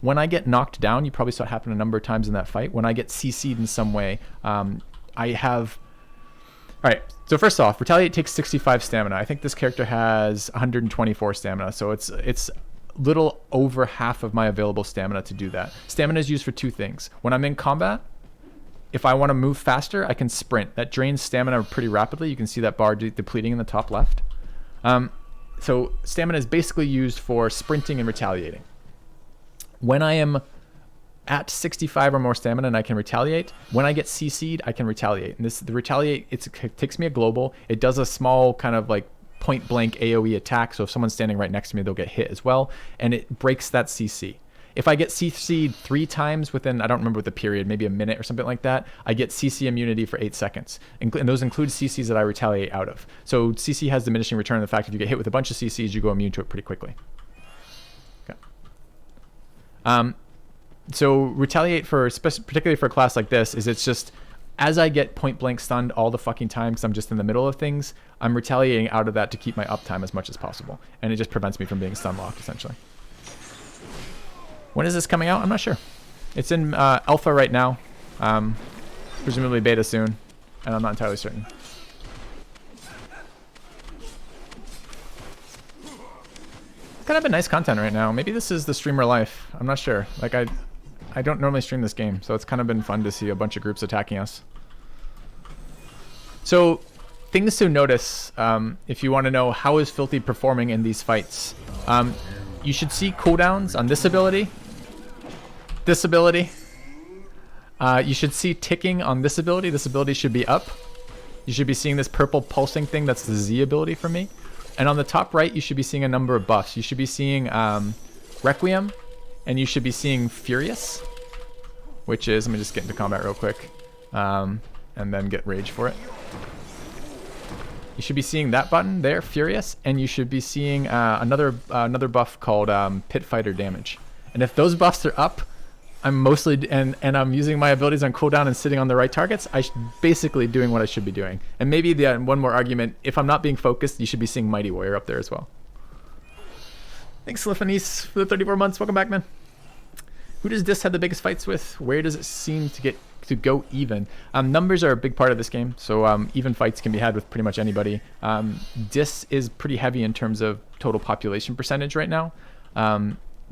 When I get knocked down, you probably saw it happen a number of times in that fight. When I get CC'd in some way, I have... All right, so first off, Retaliate takes 65 stamina. I think this character has 124 stamina, so it's little over half of my available stamina to do that. Stamina is used for two things. When I'm in combat, if I want to move faster, I can sprint. That drains stamina pretty rapidly. You can see that bar depleting in the top left. So stamina is basically used for sprinting and retaliating. When I am at 65 or more stamina and I can retaliate, when I get CC'd, I can retaliate. And the retaliate, it takes me a global. It does a small kind of like point blank AoE attack. So if someone's standing right next to me, they'll get hit as well. And it breaks that CC. If I get CC'd 3 times within, I don't remember the period, maybe a minute or something like that, I get CC immunity for 8 seconds. And those include CCs that I retaliate out of. So CC has diminishing return in the fact if you get hit with a bunch of CCs, you go immune to it pretty quickly. Okay. So retaliate particularly for a class like this is it's just as I get point blank stunned all the fucking time because I'm just in the middle of things, I'm retaliating out of that to keep my uptime as much as possible. And it just prevents me from being stun locked essentially. When is this coming out? I'm not sure. It's in alpha right now. Presumably beta soon. And I'm not entirely certain. Kind of a nice content right now. Maybe this is the streamer life. I'm not sure. Like I don't normally stream this game, so it's kind of been fun to see a bunch of groups attacking us. So things to notice if you want to know how is Filthy performing in these fights. You should see cooldowns on this ability. This ability. You should see ticking on this ability. This ability should be up. You should be seeing this purple pulsing thing. That's the Z ability for me. And on the top right, you should be seeing a number of buffs. You should be seeing Requiem, and you should be seeing Furious, which is, let me just get into combat real quick, and then get Rage for it. You should be seeing that button there, Furious, and you should be seeing another buff called Pit Fighter Damage. And if those buffs are up, I'm mostly, and I'm using my abilities on cooldown and sitting on the right targets, basically doing what I should be doing. And maybe one more argument, if I'm not being focused, you should be seeing Mighty Warrior up there as well. Thanks, Slifanese, for the 34 months. Welcome back, man. Who does Dis have the biggest fights with? Where does it seem to go even? Numbers are a big part of this game, so even fights can be had with pretty much anybody. Dis is pretty heavy in terms of total population percentage right now.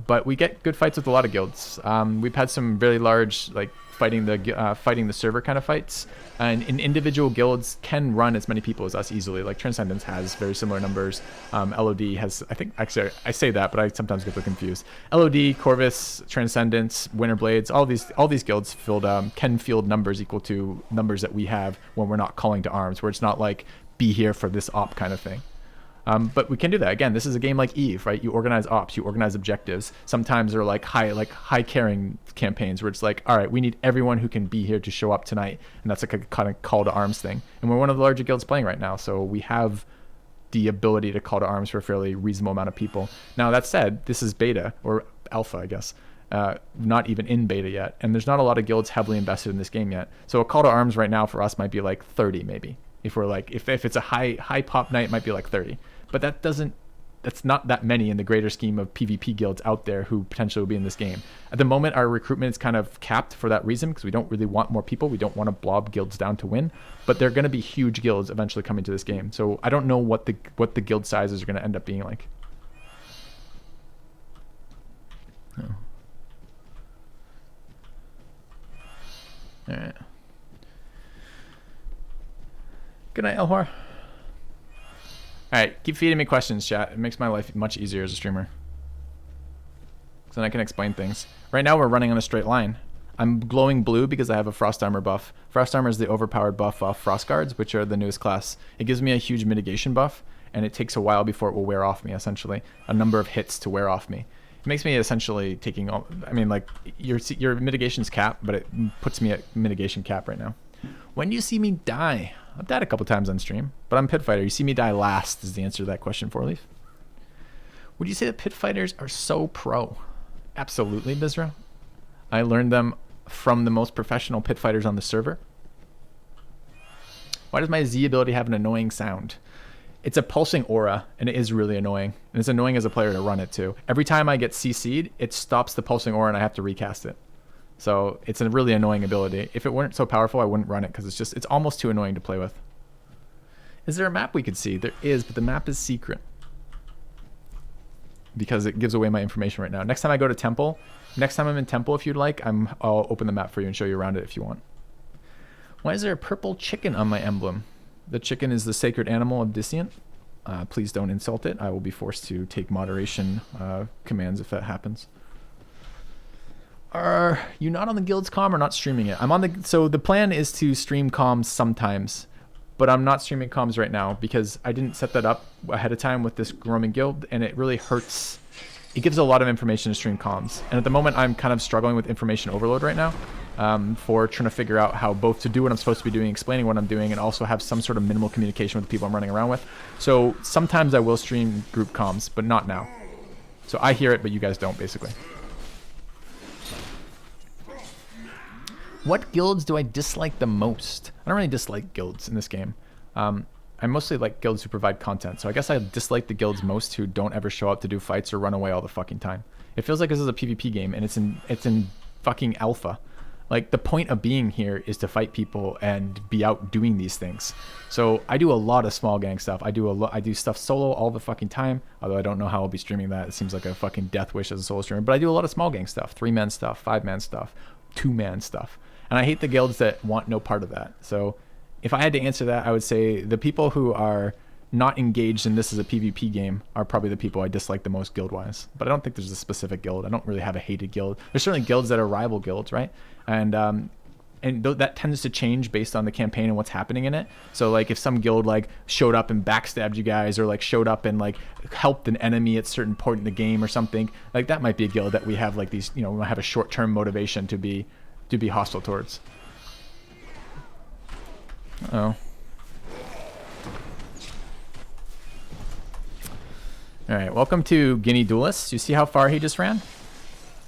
But we get good fights with a lot of guilds. We've had some really large, like fighting the server kind of fights, and individual guilds can run as many people as us easily. Like Transcendence has very similar numbers. LOD has, I think, actually I say that, but I sometimes get confused. LOD, Corvus, Transcendence, Winterblades, all these guilds can field numbers equal to numbers that we have when we're not calling to arms, where it's not like be here for this op kind of thing. But we can do that. Again, this is a game like Eve, right? You organize ops, you organize objectives. Sometimes they're like high carrying campaigns where it's like, all right, we need everyone who can be here to show up tonight. And that's like a kind of call to arms thing. And we're one of the larger guilds playing right now. So we have the ability to call to arms for a fairly reasonable amount of people. Now, that said, this is beta or alpha, I guess. Not even in beta yet. And there's not a lot of guilds heavily invested in this game yet. So a call to arms right now for us might be like 30 maybe. If we're like, if it's a high pop night, it might be like 30. But that's not that many in the greater scheme of PvP guilds out there who potentially will be in this game. At the moment, our recruitment is kind of capped for that reason because we don't really want more people. We don't want to blob guilds down to win. But they're going to be huge guilds eventually coming to this game. So I don't know what the guild sizes are going to end up being like. No. All right. Good night, Elhor. Alright, keep feeding me questions, chat. It makes my life much easier as a streamer. So then I can explain things. Right now we're running on a straight line. I'm glowing blue because I have a Frost Armor buff. Frost Armor is the overpowered buff off Frost Guards, which are the newest class. It gives me a huge mitigation buff, and it takes a while before it will wear off me, essentially. A number of hits to wear off me. It makes me essentially taking all... I mean, like, your mitigation's cap, but it puts me at mitigation cap right now. When do you see me die? I've died a couple times on stream, but I'm Pit Fighter. You see me die last is the answer to that question, 4leaf. Would you say that Pit Fighters are so pro? Absolutely, Bizra. I learned them from the most professional Pit Fighters on the server. Why does my Z ability have an annoying sound? It's a pulsing aura, and it is really annoying. And it's annoying as a player to run it too. Every time I get CC'd, it stops the pulsing aura and I have to recast it. So it's a really annoying ability. If it weren't so powerful, I wouldn't run it because it's almost too annoying to play with. Is there a map we could see? There is, but the map is secret. Because it gives away my information right now. Next time I go to Temple, next time I'm in Temple, if you'd like, I'll open the map for you and show you around it if you want. Why is there a purple chicken on my emblem? The chicken is the sacred animal of Dissient. Please don't insult it. I will be forced to take moderation commands if that happens. Are you not on the guild's comm or not streaming it? I'm on the... So the plan is to stream comms sometimes, but I'm not streaming comms right now because I didn't set that up ahead of time with this roaming guild, and it really hurts. It gives a lot of information to stream comms. And at the moment, I'm kind of struggling with information overload right now for trying to figure out how both to do what I'm supposed to be doing, explaining what I'm doing, and also have some sort of minimal communication with the people I'm running around with. So sometimes I will stream group comms, but not now. So I hear it, but you guys don't, basically. What guilds do I dislike the most? I don't really dislike guilds in this game. I mostly like guilds who provide content. So I guess I dislike the guilds most who don't ever show up to do fights or run away all the fucking time. It feels like this is a PvP game and it's in fucking alpha. Like, the point of being here is to fight people and be out doing these things. So I do a lot of small gang stuff. I do stuff solo all the fucking time, although I don't know how I'll be streaming that. It seems like a fucking death wish as a solo streamer. But I do a lot of small gang stuff, 3-man stuff, 5-man stuff, 2-man stuff. And I hate the guilds that want no part of that. So if I had to answer that, I would say the people who are not engaged in this as a PvP game are probably the people I dislike the most guild-wise. But I don't think there's a specific guild. I don't really have a hated guild. There's certainly guilds that are rival guilds, right? And that tends to change based on the campaign and what's happening in it. So like if some guild like showed up and backstabbed you guys, or like showed up and like helped an enemy at a certain point in the game or something, like that might be a guild that we have like these, you know, have a short-term motivation to be hostile towards. Uh-oh. Alright, welcome to Guinea Duelist. You see how far he just ran?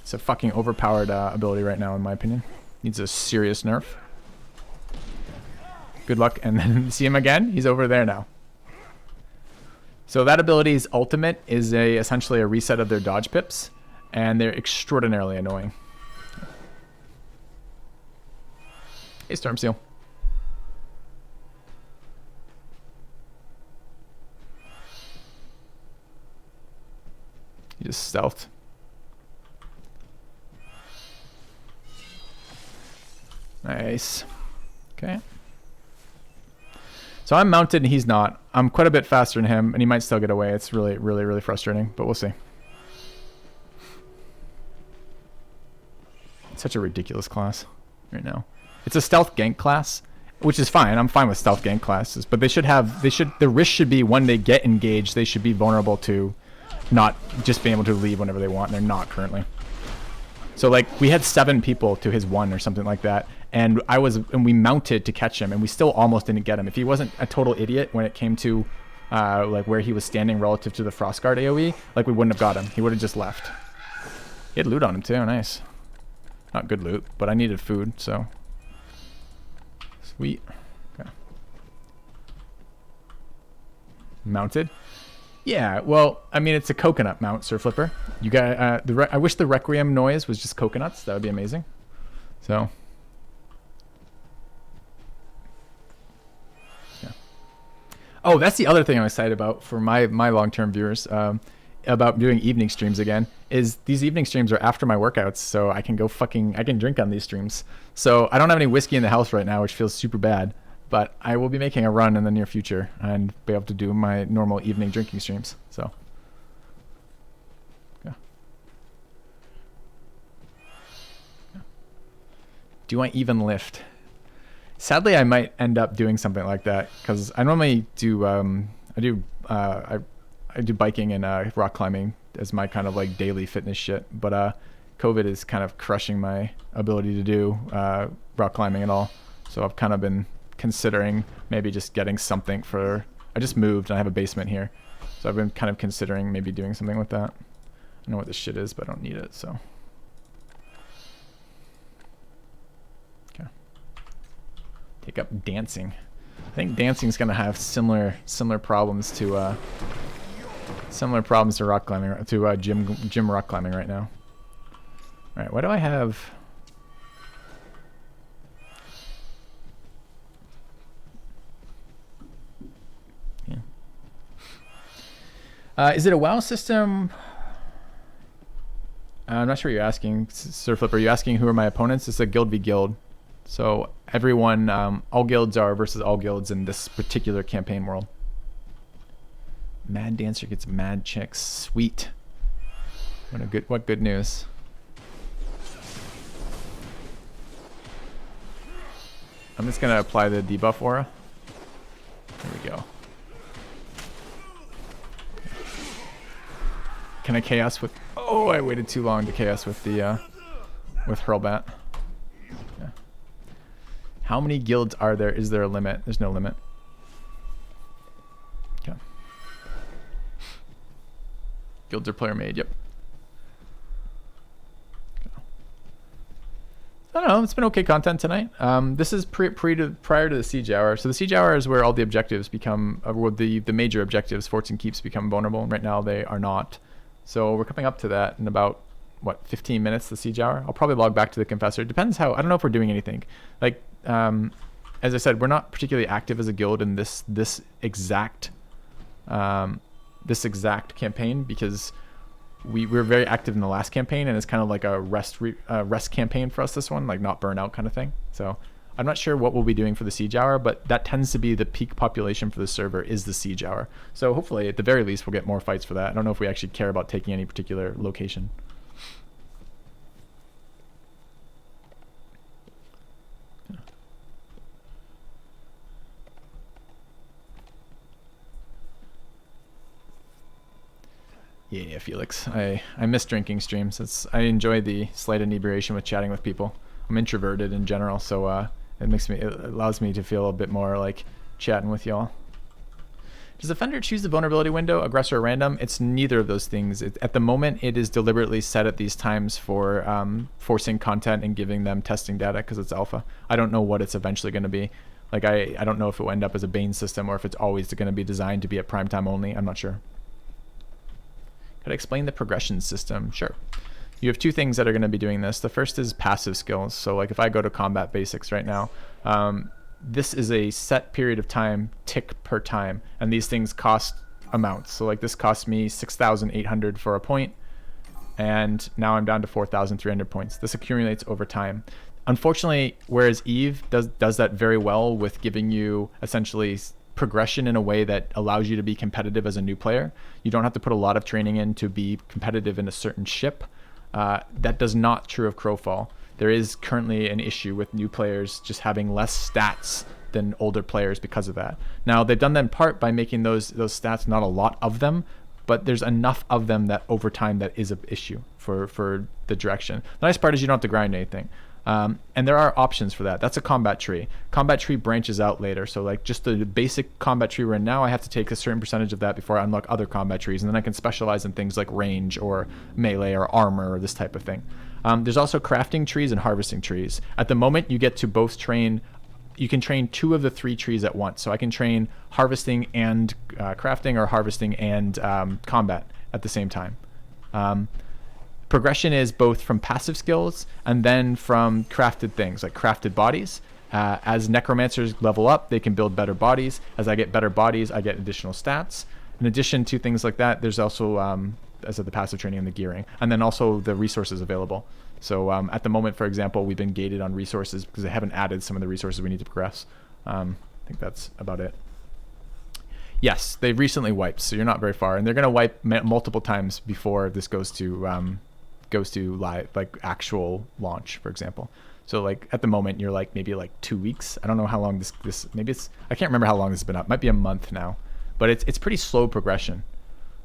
It's a fucking overpowered ability right now, in my opinion. Needs a serious nerf. Good luck, and then see him again? He's over there now. So that ability's ultimate is essentially a reset of their dodge pips, and they're extraordinarily annoying. Hey, Stormsteel. He just stealthed. Nice. Okay. So I'm mounted and he's not. I'm quite a bit faster than him, and he might still get away. It's really, really, really frustrating, but we'll see. It's such a ridiculous class right now. It's a stealth gank class, which is fine. I'm fine with stealth gank classes, but the risk should be when they get engaged, they should be vulnerable to not just being able to leave whenever they want, and they're not currently. So like we had 7 people to his 1 or something like that, and we mounted to catch him, and we still almost didn't get him. If he wasn't a total idiot when it came to like where he was standing relative to the Frostguard AoE, like we wouldn't have got him. He would have just left. He had loot on him too. Nice. Not good loot, but I needed food, so sweet. Okay. Mounted. Yeah, well, I mean, it's a coconut mount, Sir Flipper. You got I wish the Requiem noise was just coconuts. That would be amazing. So, yeah. Oh, that's the other thing I'm excited about for my long-term viewers about doing evening streams again. Is these evening streams are after my workouts, so I can I can drink on these streams. So I don't have any whiskey in the house right now, which feels super bad. But I will be making a run in the near future and be able to do my normal evening drinking streams. So, yeah. Do I even lift? Sadly, I might end up doing something like that because I normally do. I do biking and rock climbing as my kind of like daily fitness shit. But COVID is kind of crushing my ability to do rock climbing at all. So I've kind of been considering maybe just getting something I just moved and I have a basement here, so I've been kind of considering maybe doing something with that. I know what this shit is, but I don't need it, so okay. Take up dancing. I think dancing's gonna have similar problems to rock climbing, to gym rock climbing right now. All right, what do I have? Is it a WoW system? I'm not sure what you're asking, Sir Flip. Are you asking who are my opponents? It's a guild v guild. So everyone, all guilds are versus all guilds in this particular campaign world. Mad Dancer gets mad chicks. Sweet. What good news. I'm just gonna apply the debuff aura. There we go. Can I chaos with? Oh, I waited too long to chaos with the with Hurlbat. Yeah. How many guilds are there? Is there a limit? There's no limit. Okay. Guilds are player made. Yep. I don't know. It's been okay content tonight. This is prior to the siege hour. So the siege hour is where all the objectives become, the major objectives, forts and keeps, become vulnerable. Right now they are not. So we're coming up to that in about, what, 15 minutes, the siege hour. I'll probably log back to the Confessor. Depends how, I don't know if we're doing anything. Like, as I said, we're not particularly active as a guild in this exact campaign, because we were very active in the last campaign, and it's kind of like a rest campaign for us, this one, like not burn out kind of thing. So I'm not sure what we'll be doing for the siege hour, but that tends to be the peak population for the server, is the siege hour. So hopefully at the very least we'll get more fights for that. I don't know if we actually care about taking any particular location. Yeah, Felix. I miss drinking streams. I enjoy the slight inebriation with chatting with people. I'm introverted in general, so it allows me to feel a bit more like chatting with y'all. Does Offender choose the vulnerability window, aggressor, or random? It's neither of those things. At the moment, it is deliberately set at these times for forcing content and giving them testing data, because it's alpha. I don't know what it's eventually going to be. Like I don't know if it will end up as a Bane system or if it's always going to be designed to be at prime time only. I'm not sure. Could I explain the progression system? Sure. You have two things that are going to be doing this. The first is passive skills. So like if I go to combat basics right now, this is a set period of time, tick per time, and these things cost amounts. So like this cost me 6,800 for a point, and now I'm down to 4,300 points. This accumulates over time. Unfortunately, whereas Eve does that very well with giving you essentially progression in a way that allows you to be competitive as a new player. You don't have to put a lot of training in to be competitive in a certain ship. That does not true of Crowfall. There is currently an issue with new players just having less stats than older players because of that. Now, they've done that in part by making those stats, not a lot of them, but there's enough of them that over time that is an issue for the direction. The nice part is you don't have to grind anything. And there are options for that. That's a combat tree. Combat tree branches out later. So like just the basic combat tree we're in now, I have to take a certain percentage of that before I unlock other combat trees. And then I can specialize in things like range or melee or armor or this type of thing. There's also crafting trees and harvesting trees. At the moment, you get to both train. You can train two of the three trees at once. So I can train harvesting and crafting, or harvesting and combat at the same time. Progression is both from passive skills and then from crafted things, like crafted bodies. As necromancers level up, they can build better bodies. As I get better bodies, I get additional stats. In addition to things like that, there's also, as of the passive training and the gearing, and then also the resources available. So at the moment, for example, we've been gated on resources because they haven't added some of the resources we need to progress. I think that's about it. Yes, they've recently wiped, so you're not very far, and they're going to wipe multiple times before this goes to live, like actual launch, for example. So like at the moment, you're like maybe like 2 weeks. I don't know how long this maybe it's, I can't remember how long this has been up. It might be a month now, but it's pretty slow progression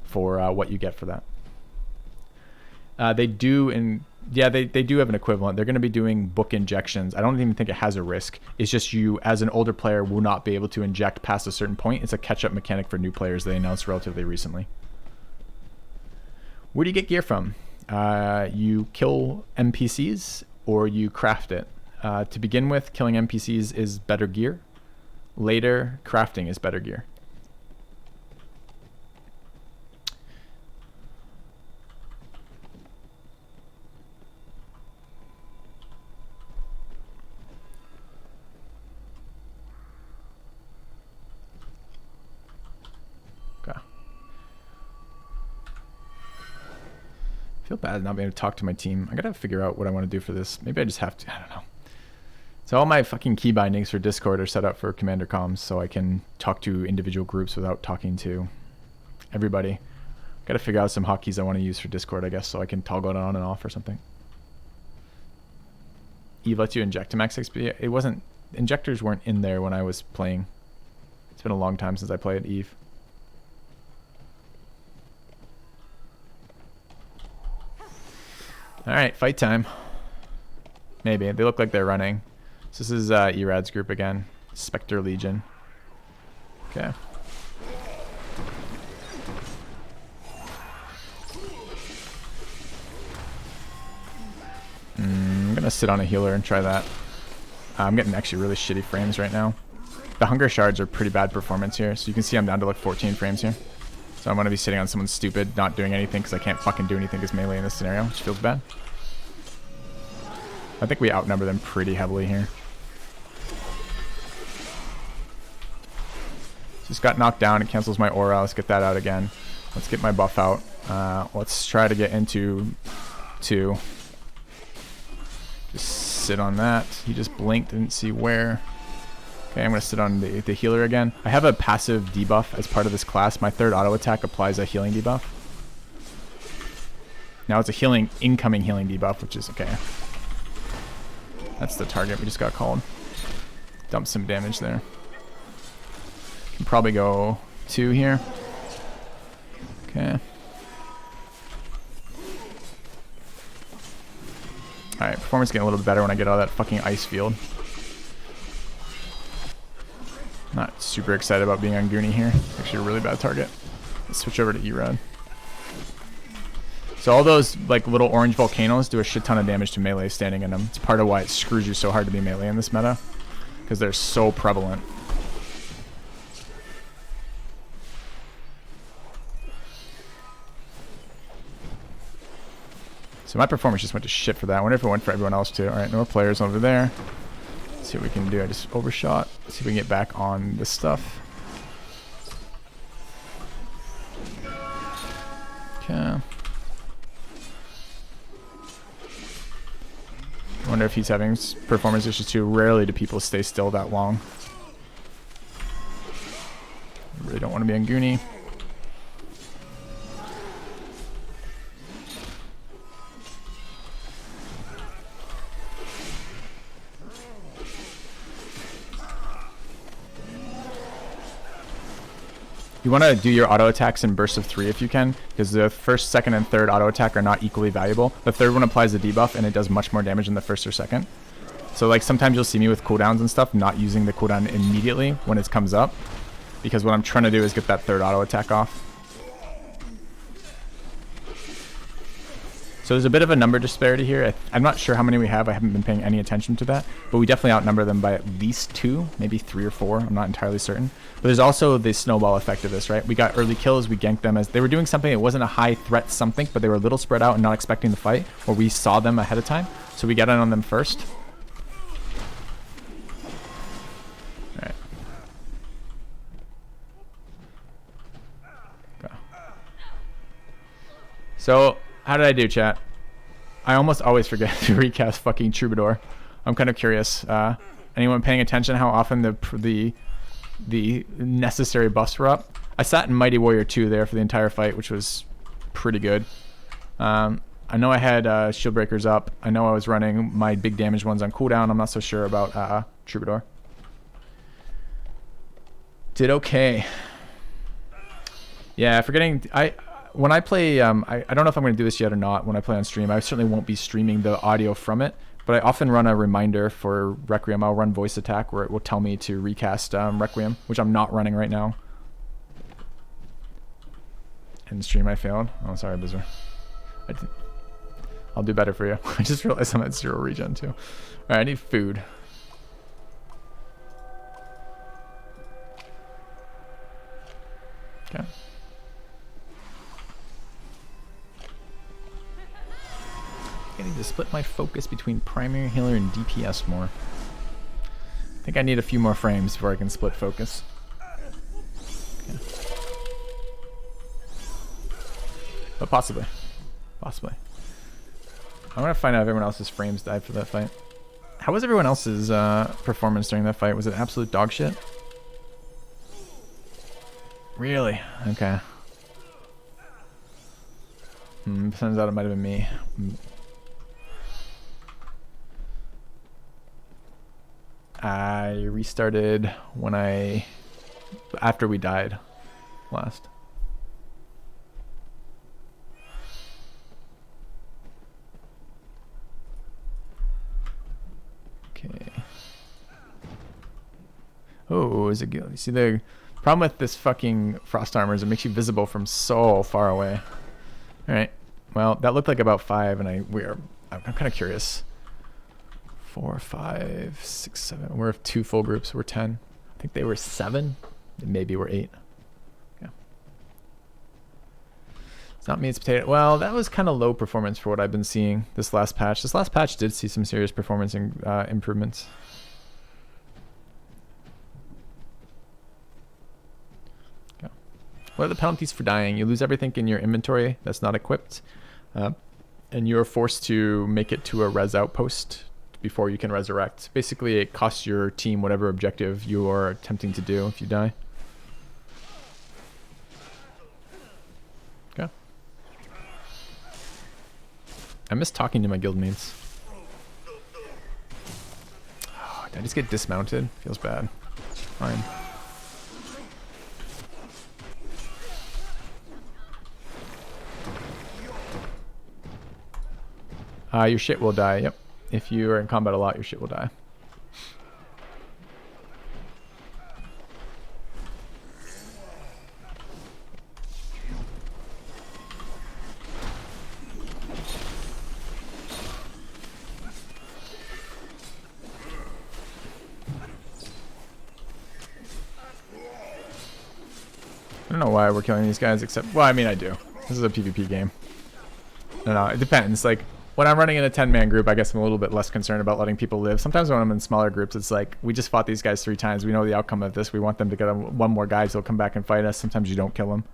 for what you get for that. They do have an equivalent. They're going to be doing book injections. I don't even think it has a risk. It's just you as an older player will not be able to inject past a certain point. It's a catch-up mechanic for new players they announced relatively recently. Where do you get gear from? You kill NPCs or you craft it. To begin with, killing NPCs is better gear. later crafting is better gear. I feel bad not being able to talk to my team. I gotta figure out what I want to do for this. Maybe I just have to. I don't know. So all my fucking key bindings for Discord are set up for Commander Comms, so I can talk to individual groups without talking to everybody. Gotta figure out some hotkeys I want to use for Discord, I guess, so I can toggle it on and off or something. Eve lets you inject to max XP. It wasn't. Injectors weren't in there when I was playing. It's been a long time since I played Eve. Alright, fight time. Maybe. They look like they're running. So this is Erad's group again. Spectre Legion. Okay. I'm gonna sit on a healer and try that. I'm getting actually really shitty frames right now. The Hunger Shards are pretty bad performance here. So you can see I'm down to like 14 frames here. So I'm going to be sitting on someone stupid, not doing anything because I can't fucking do anything as melee in this scenario, which feels bad. I think we outnumber them pretty heavily here. Just got knocked down. It cancels my aura. Let's get that out again. Let's get my buff out. Let's try to get into 2. Just sit on that. He just blinked. Didn't see where. Okay, I'm going to sit on the healer again. I have a passive debuff as part of this class. My 3rd auto attack applies a healing debuff. Now it's a incoming healing debuff, which is okay. That's the target we just got called. Dump some damage there. Can probably go 2 here. Okay. Alright, performance getting a little bit better when I get out of that fucking ice field. Not super excited about being on Goonie here. Actually a really bad target. Let's switch over to Erad. So all those like little orange volcanoes do a shit ton of damage to melee standing in them. It's part of why it screws you so hard to be melee in this meta. Because they're so prevalent. So my performance just went to shit for that. I wonder if it went for everyone else too. Alright, no more players over there. Let's see what we can do. I just overshot. Let's see if we can get back on this stuff. Okay. I wonder if he's having performance issues too. Rarely do people stay still that long. I really don't want to be on Goonie. You want to do your auto attacks in bursts of 3 if you can, because the 1st, 2nd, and 3rd auto attack are not equally valuable. The 3rd one applies a debuff and it does much more damage than the 1st or 2nd. So like sometimes you'll see me with cooldowns and stuff not using the cooldown immediately when it comes up, because what I'm trying to do is get that 3rd auto attack off. So there's a bit of a number disparity here. I'm not sure how many we have. I haven't been paying any attention to that. But we definitely outnumber them by at least 2, maybe 3 or 4. I'm not entirely certain. But there's also the snowball effect of this, right? We got early kills. We ganked them as they were doing something. It wasn't a high threat something, but they were a little spread out and not expecting the fight. Or we saw them ahead of time. So we got in on them first. All right. Go. So... how did I do, chat? I almost always forget to recast fucking Troubadour. I'm kind of curious. Anyone paying attention how often the necessary buffs were up? I sat in Mighty Warrior 2 there for the entire fight, which was pretty good. I know I had shield breakers up. I know I was running my big damage ones on cooldown. I'm not so sure about Troubadour. Did okay. Yeah, forgetting... when I play, I don't know if I'm going to do this yet or not when I play on stream. I certainly won't be streaming the audio from it, but I often run a reminder for Requiem. I'll run voice attack where it will tell me to recast Requiem, which I'm not running right now. In stream I failed. Oh, sorry, Bizarre. I'll do better for you. I just realized I'm at 0 regen too. Alright, I need food. split my focus between primary healer and DPS more. I think I need a few more frames before I can split focus. Okay. But possibly. Possibly. I want to find out if everyone else's frames died for that fight. How was everyone else's performance during that fight? Was it absolute dog shit? Really? Okay. Turns out it might have been me. I restarted when after we died last. Okay. Oh, is it good? You see the problem with this fucking frost armor is it makes you visible from so far away. All right. Well, that looked like about 5, and I'm kind of curious. 4, 5, 6, 7. We're 2 full groups. We're 10. I think they were 7. Maybe we're 8. Yeah. It's not me. It's potato. Well, that was kind of low performance for what I've been seeing this last patch. This last patch did see some serious performance improvements. Okay. What are the penalties for dying? You lose everything in your inventory that's not equipped, and you're forced to make it to a res outpost before you can resurrect. Basically, it costs your team whatever objective you are attempting to do if you die. Okay. I miss talking to my guildmates. Oh, did I just get dismounted? Feels bad. Fine. Your shit will die, yep. If you are in combat a lot, your shit will die. I don't know why we're killing these guys, except, well, I mean, I do. This is a PvP game. No, it depends. Like, when I'm running in a 10-man group, I guess I'm a little bit less concerned about letting people live. Sometimes when I'm in smaller groups, it's like, we just fought these guys 3 times. We know the outcome of this. We want them to get one more guy, so they'll come back and fight us. Sometimes you don't kill them.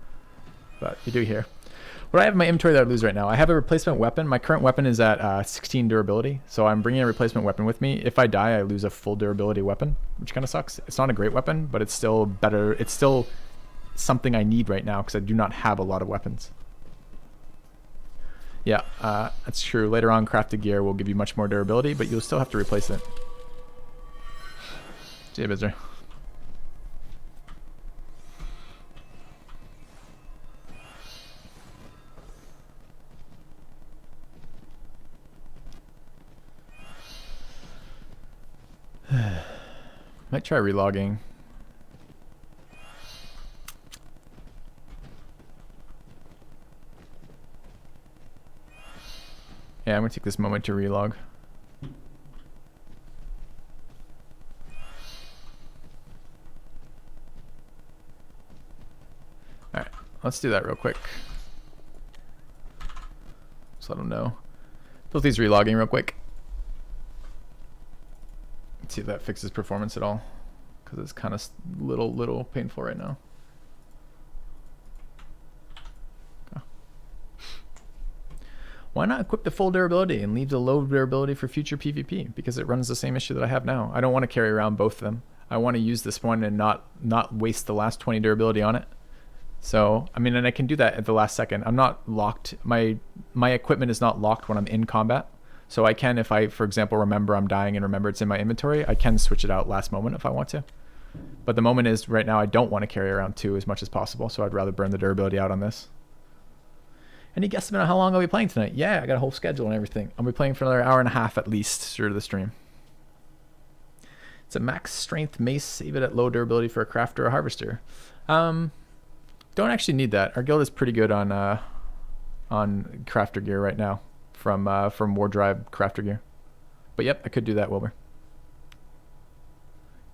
But you do here. What I have in my inventory that I lose right now, I have a replacement weapon. My current weapon is at 16 durability, so I'm bringing a replacement weapon with me. If I die, I lose a full durability weapon, which kind of sucks. It's not a great weapon, but it's still better. It's still something I need right now because I do not have a lot of weapons. Yeah, that's true. Later on, crafted gear will give you much more durability, but you'll still have to replace it. See ya, Bizzer. Might try relogging. Yeah, I'm gonna take this moment to relog. Alright, let's do that real quick. Just let them know. Filthy's relogging real quick. Let's see if that fixes performance at all, because it's kind of little painful right now. Why not equip the full durability and leave the low durability for future PvP? Because it runs the same issue that I have now. I don't want to carry around both of them. I want to use this one and not waste the last 20 durability on it. So, I mean, and I can do that at the last second. I'm not locked. My equipment is not locked when I'm in combat. So I can, if I, for example, remember I'm dying and remember it's in my inventory, I can switch it out last moment if I want to. But the moment is right now I don't want to carry around 2 as much as possible. So I'd rather burn the durability out on this. Any guesstimate on how long I'll be playing tonight? Yeah, I got a whole schedule and everything. I'll be playing for another hour and a half at least through the stream. It's a max strength mace. Save it at low durability for a crafter or a harvester. Don't actually need that. Our guild is pretty good on crafter gear right now from War Drive crafter gear. But yep, I could do that, Wilbur.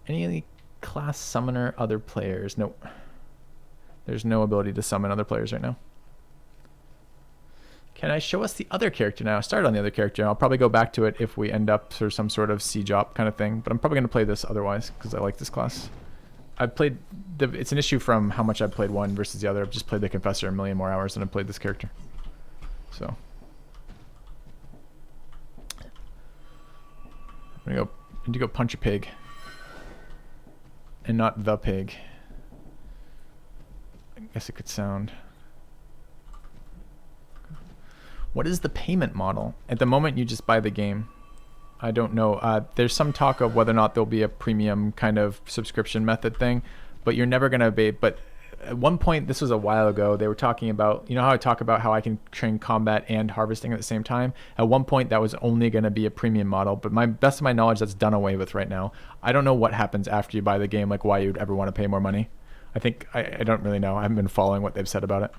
Any class summoner other players? Nope. There's no ability to summon other players right now. Can I show us the other character now? I started on the other character. I'll probably go back to it if we end up for some sort of siege op kind of thing. But I'm probably going to play this otherwise because I like this class. I've played... It's an issue from how much I've played one versus the other. I've just played the Confessor a million more hours than I've played this character. So... I'm going to go punch a pig. And not the pig. I guess it could sound... What is the payment model? At the moment, you just buy the game. I don't know. There's some talk of whether or not there'll be a premium kind of subscription method thing, but you're never going to be... But at one point, this was a while ago, they were talking about... You know how I talk about how I can train combat and harvesting at the same time? At one point, that was only going to be a premium model, but best of my knowledge, that's done away with right now. I don't know what happens after you buy the game, like why you'd ever want to pay more money. I don't really know. I haven't been following what they've said about it.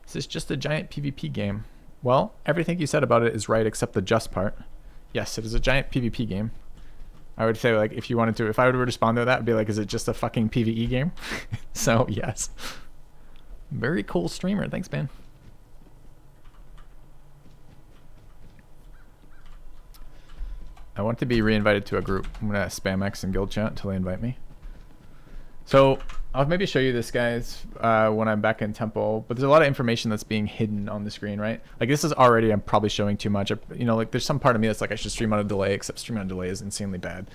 Is this just a giant PvP game? Well, everything you said about it is right except the just part. Yes, it is a giant PvP game. I would say, like, if you wanted to, if I were to respond to that, I'd be like, is it just a fucking PvE game? So, yes. Very cool streamer. Thanks, man. I want to be reinvited to a group. I'm going to spam X in guild chat until they invite me. So I'll maybe show you this, guys, when I'm back in Temple. But there's a lot of information that's being hidden on the screen, right? Like, this is already, I'm probably showing too much. You know, like, there's some part of me that's like, I should stream on a delay, except streaming on a delay is insanely bad.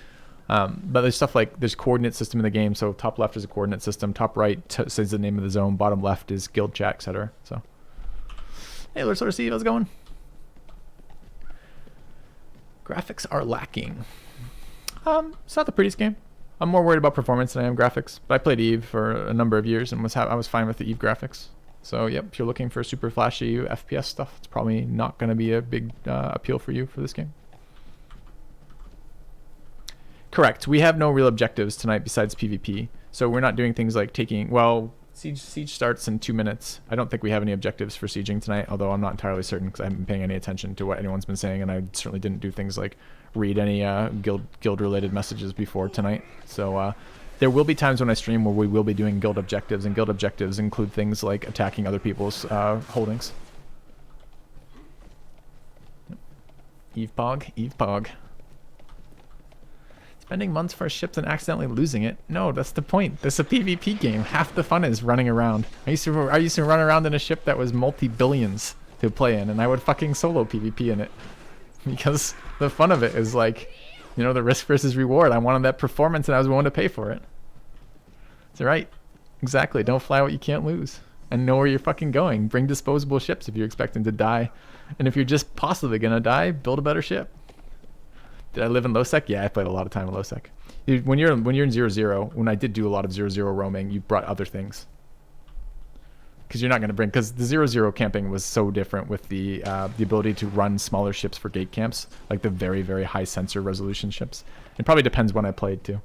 But there's stuff like, there's coordinate system in the game. So top left is a coordinate system. Top right says the name of the zone. Bottom left is guild chat, etc. So, hey, Lord Sort of Steve, how's it going? Graphics are lacking. It's not the prettiest game. I'm more worried about performance than I am graphics. But I played Eve for a number of years and I was fine with the Eve graphics. So, yep, if you're looking for super flashy FPS stuff, it's probably not going to be a big appeal for you for this game. Correct. We have no real objectives tonight besides PvP. So we're not doing things like taking... Well, Siege starts in 2 minutes. I don't think we have any objectives for sieging tonight, although I'm not entirely certain because I haven't been paying any attention to what anyone's been saying, and I certainly didn't do things like read any guild-related messages before tonight. So there will be times when I stream where we will be doing guild objectives, and guild objectives include things like attacking other people's holdings. Eve Pog, Eve Pog. Spending months for a ship and accidentally losing it. No, that's the point. This is a PvP game. Half the fun is running around. I used to run around in a ship that was multi-billions to play in, and I would fucking solo PvP in it. Because the fun of it is like, you know, the risk versus reward. I wanted that performance and I was willing to pay for it. That's right. Exactly. Don't fly what you can't lose. And know where you're fucking going. Bring disposable ships if you're expecting to die. And if you're just possibly gonna die, build a better ship. Did I live in low sec? Yeah, I played a lot of time in low sec. When you're in 0-0, when I did do a lot of 0-0 roaming, you brought other things. Because you're not going to bring... Because the 0-0 camping was so different with the ability to run smaller ships for gate camps. Like the very, very high sensor resolution ships. It probably depends when I played, too.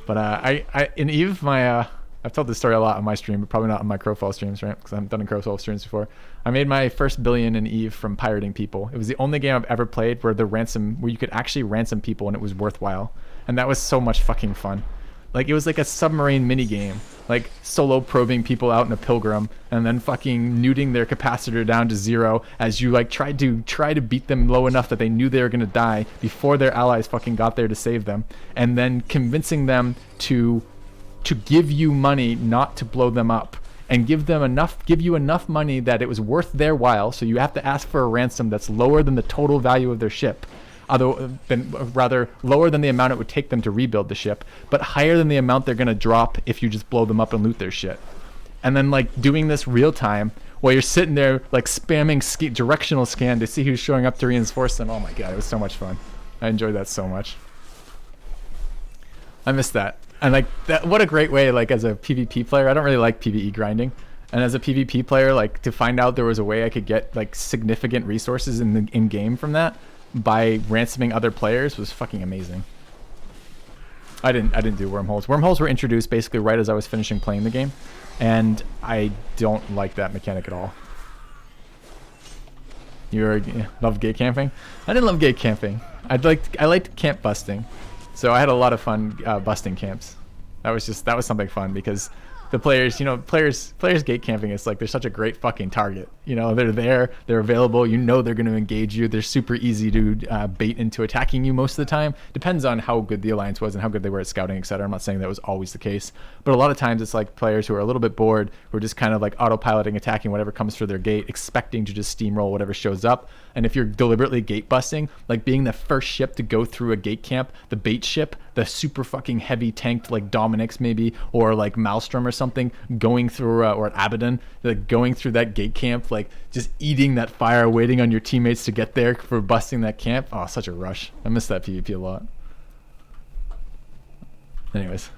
But in Eve, I've told this story a lot on my stream, but probably not on my Crowfall streams, right? Because I haven't done a Crowfall streams before. I made my first billion in Eve from pirating people. It was the only game I've ever played where you could actually ransom people and it was worthwhile. And that was so much fucking fun. Like, it was like a submarine mini game. Like, solo probing people out in a pilgrim and then fucking nuding their capacitor down to 0 as you, like, try to beat them low enough that they knew they were going to die before their allies fucking got there to save them. And then convincing them to give you money not to blow them up. And give you enough money that it was worth their while, so you have to ask for a ransom that's lower than the total value of their ship. Rather lower than the amount it would take them to rebuild the ship, but higher than the amount they're going to drop if you just blow them up and loot their shit. And then, like, doing this real time while you're sitting there, like, spamming directional scan to see who's showing up to reinforce them. Oh my god, it was so much fun. I enjoyed that so much. I missed that. And like that, what a great way, like, as a PvP player. I don't really like PvE grinding, and as a PvP player, like, to find out there was a way I could get like significant resources in game from that by ransoming other players was fucking amazing. I didn't do wormholes. Wormholes were introduced basically right as I was finishing playing the game, and I don't like that mechanic at all. You love gate camping? I didn't love gate camping. I liked camp busting. So I had a lot of fun busting camps. That was something fun because the players, players gate camping is like they're such a great fucking target. They're there, they're available. They're going to engage you. They're super easy to bait into attacking you most of the time. Depends on how good the alliance was and how good they were at scouting, etc. I'm not saying that was always the case, but a lot of times it's like players who are a little bit bored, who are just kind of like autopiloting, attacking whatever comes through their gate, expecting to just steamroll whatever shows up. And if you're deliberately gate busting, like being the first ship to go through a gate camp, the bait ship, the super fucking heavy tanked like Dominic's maybe, or like Maelstrom or something, going through, or Abaddon, like going through that gate camp, like just eating that fire, waiting on your teammates to get there for busting that camp. Oh, such a rush. I miss that PvP a lot. Anyways.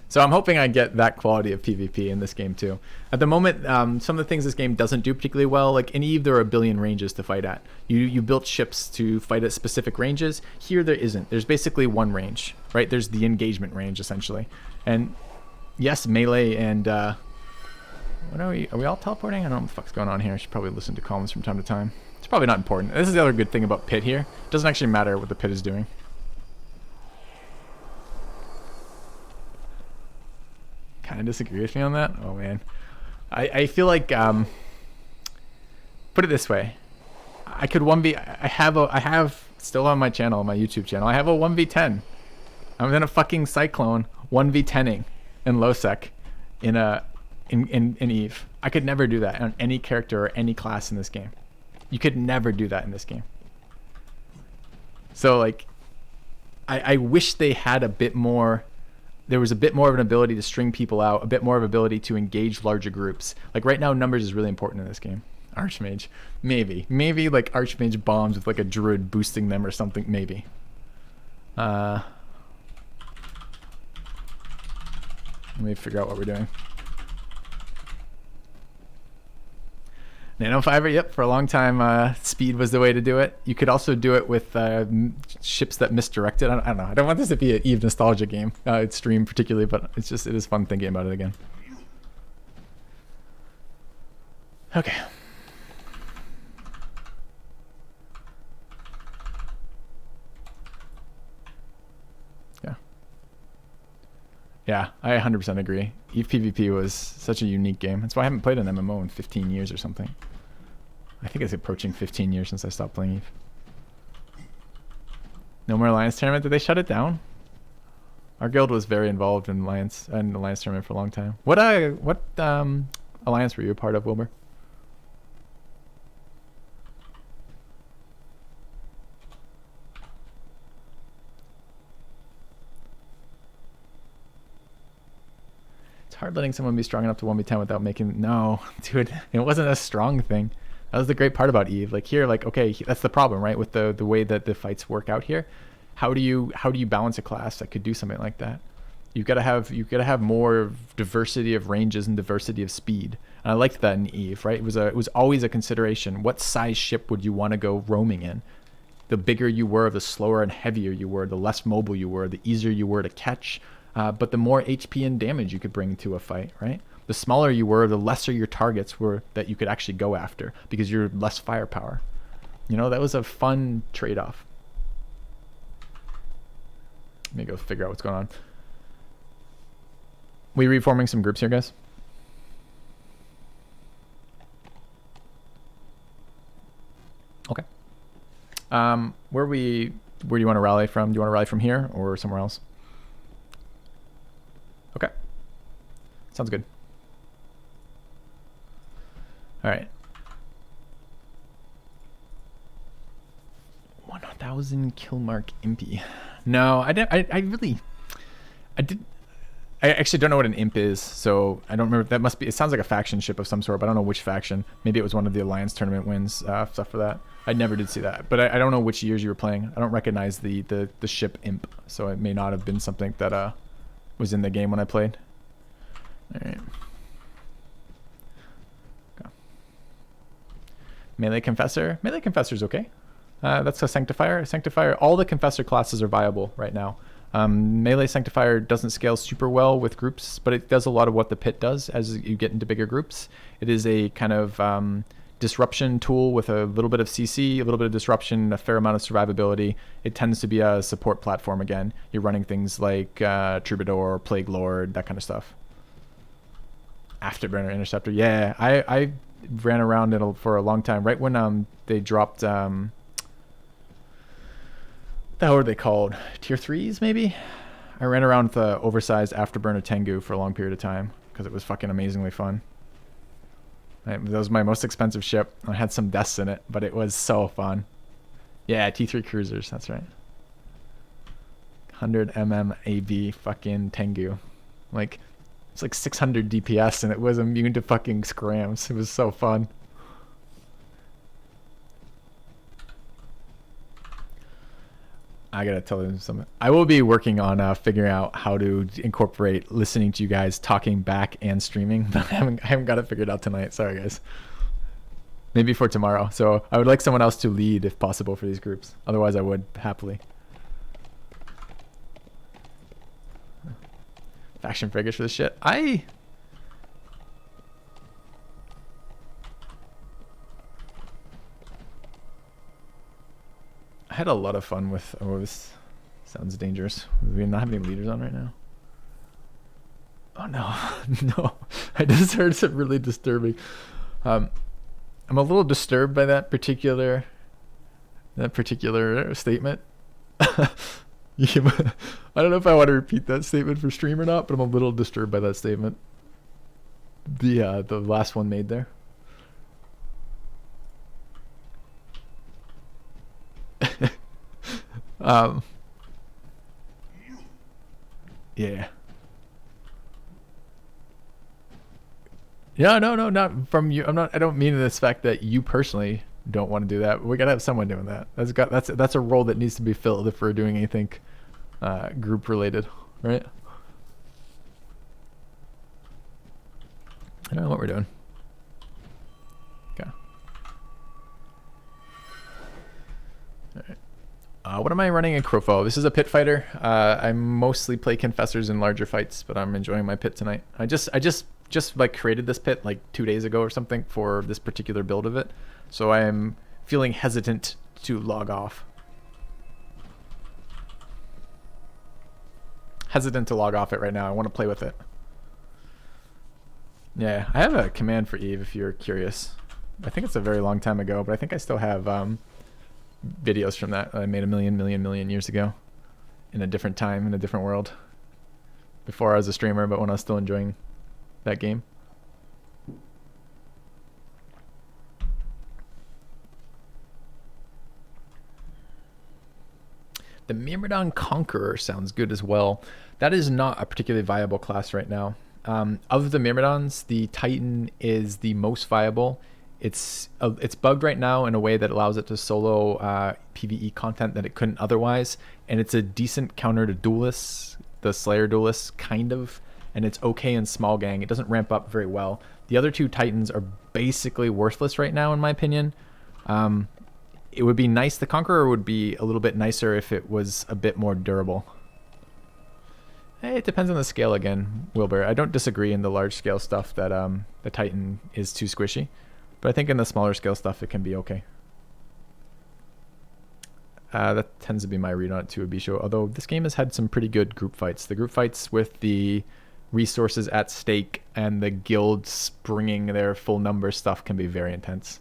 So I'm hoping I get that quality of PvP in this game too. At the moment, some of the things this game doesn't do particularly well, like in Eve, there are a billion ranges to fight at. You built ships to fight at specific ranges. Here, there isn't. There's basically one range, right? There's the engagement range, essentially. And yes, melee and... what are we all teleporting? I don't know what the fuck's going on here. I should probably listen to comms from time to time. It's probably not important. This is the other good thing about Pit here. It doesn't actually matter what the Pit is doing. Kind of disagree with me on that. Oh man, I feel like put it this way, I could 1v. I have still on my channel, my YouTube channel. I have a 1v10. I'm gonna fucking cyclone 1v10ing in low sec in Eve. I could never do that on any character or any class in this game. You could never do that in this game. So like, I wish they had a bit more. There was a bit more of an ability to string people out, a bit more of ability to engage larger groups. Like right now, numbers is really important in this game. Archmage, maybe like Archmage bombs with like a druid boosting them or something, maybe. Let me figure out what we're doing. Nano Fiber, yep, for a long time, speed was the way to do it. You could also do it with ships that misdirected. I don't know. I don't want this to be an Eve nostalgia game, stream particularly, but it is fun thinking about it again. Okay. Yeah, I 100% agree. Eve PvP was such a unique game. That's why I haven't played an MMO in 15 years or something. I think it's approaching 15 years since I stopped playing Eve. No more Alliance Tournament? Did they shut it down? Our guild was very involved in Alliance Tournament for a long time. What Alliance were you a part of, Wilbur? It's hard letting someone be strong enough to 1v10 without making... No, dude, it wasn't a strong thing. That was the great part about Eve. Like here, like, okay, that's the problem, right? With the way that the fights work out here. How do you balance a class that could do something like that? You've got to have more diversity of ranges and diversity of speed. And I liked that in Eve, right? It was always a consideration. What size ship would you want to go roaming in? The bigger you were, the slower and heavier you were, the less mobile you were, the easier you were to catch. But the more HP and damage you could bring to a fight, right? The smaller you were, the lesser your targets were that you could actually go after because you're less firepower. That was a fun trade-off. Let me go figure out what's going on. We reforming some groups here, guys? Okay. Where do you want to rally from? Do you want to rally from here or somewhere else? Okay. Sounds good. All right. 1,000 kill mark impy. No, I actually don't know what an imp is, so I don't remember. That must be, it sounds like a faction ship of some sort, but I don't know which faction. Maybe it was one of the Alliance Tournament wins, stuff for that. I never did see that, but I don't know which years you were playing. I don't recognize the ship imp, so it may not have been something that was in the game when I played. All right. Okay. Melee Confessor. Melee Confessor's okay. That's a Sanctifier. Sanctifier, all the Confessor classes are viable right now. Melee Sanctifier doesn't scale super well with groups, but it does a lot of what the Pit does as you get into bigger groups. It is a kind of disruption tool with a little bit of CC, a little bit of disruption, a fair amount of survivability. It tends to be a support platform again. You're running things like Troubadour, Plague Lord, that kind of stuff. Afterburner Interceptor. Yeah, I ran around it for a long time. Right when they dropped, what the hell were they called? Tier 3s, maybe? I ran around with the oversized Afterburner Tengu for a long period of time because it was fucking amazingly fun. That was my most expensive ship. I had some deaths in it, but it was so fun. Yeah, T3 cruisers, that's right. 100 mm AB fucking Tengu. Like, it's like 600 DPS and it was immune to fucking scrams. It was so fun. I gotta tell you something. I will be working on figuring out how to incorporate listening to you guys talking back and streaming, but I haven't got it figured out tonight. Sorry, guys. Maybe for tomorrow. So I would like someone else to lead if possible for these groups. Otherwise, I would happily. Faction frigate for this shit. I had a lot of fun with... Oh, this sounds dangerous. We not have any leaders on right now. Oh no, no! I just heard something really disturbing. I'm a little disturbed by that particular statement. Yeah, I don't know if I want to repeat that statement for stream or not, but I'm a little disturbed by that statement. The last one made there. Yeah. Yeah, no, not from you. I don't mean this fact that you personally don't want to do that. We gotta have someone doing that. That's a role that needs to be filled if we're doing anything group related, right? I don't know what we're doing. Okay. All right. What am I running in Crowfall? This is a pit fighter. I mostly play Confessors in larger fights, but I'm enjoying my pit tonight. I just like created this pit like 2 days ago or something for this particular build of it. So I am feeling hesitant to log off. Hesitant to log off it right now. I want to play with it. Yeah, I have a command for Eve if you're curious. I think it's a very long time ago, but I think I still have videos from that I made a million years ago in a different time, in a different world. Before I was a streamer, but when I was still enjoying that game. The Myrmidon Conqueror sounds good as well. That is not a particularly viable class right now. Of the Myrmidons, the Titan is the most viable. It's bugged right now in a way that allows it to solo PvE content that it couldn't otherwise, and it's a decent counter to duelists, the Slayer duelists, kind of, and it's okay in small gang. It doesn't ramp up very well. The other two Titans are basically worthless right now, in my opinion. It would be nice. The Conqueror would be a little bit nicer if it was a bit more durable. Hey, it depends on the scale again, Wilbur. I don't disagree in the large scale stuff that the Titan is too squishy, but I think in the smaller scale stuff it can be okay. That tends to be my read on it too, Abisho. Although this game has had some pretty good group fights. The group fights with the resources at stake and the guilds bringing their full number stuff can be very intense.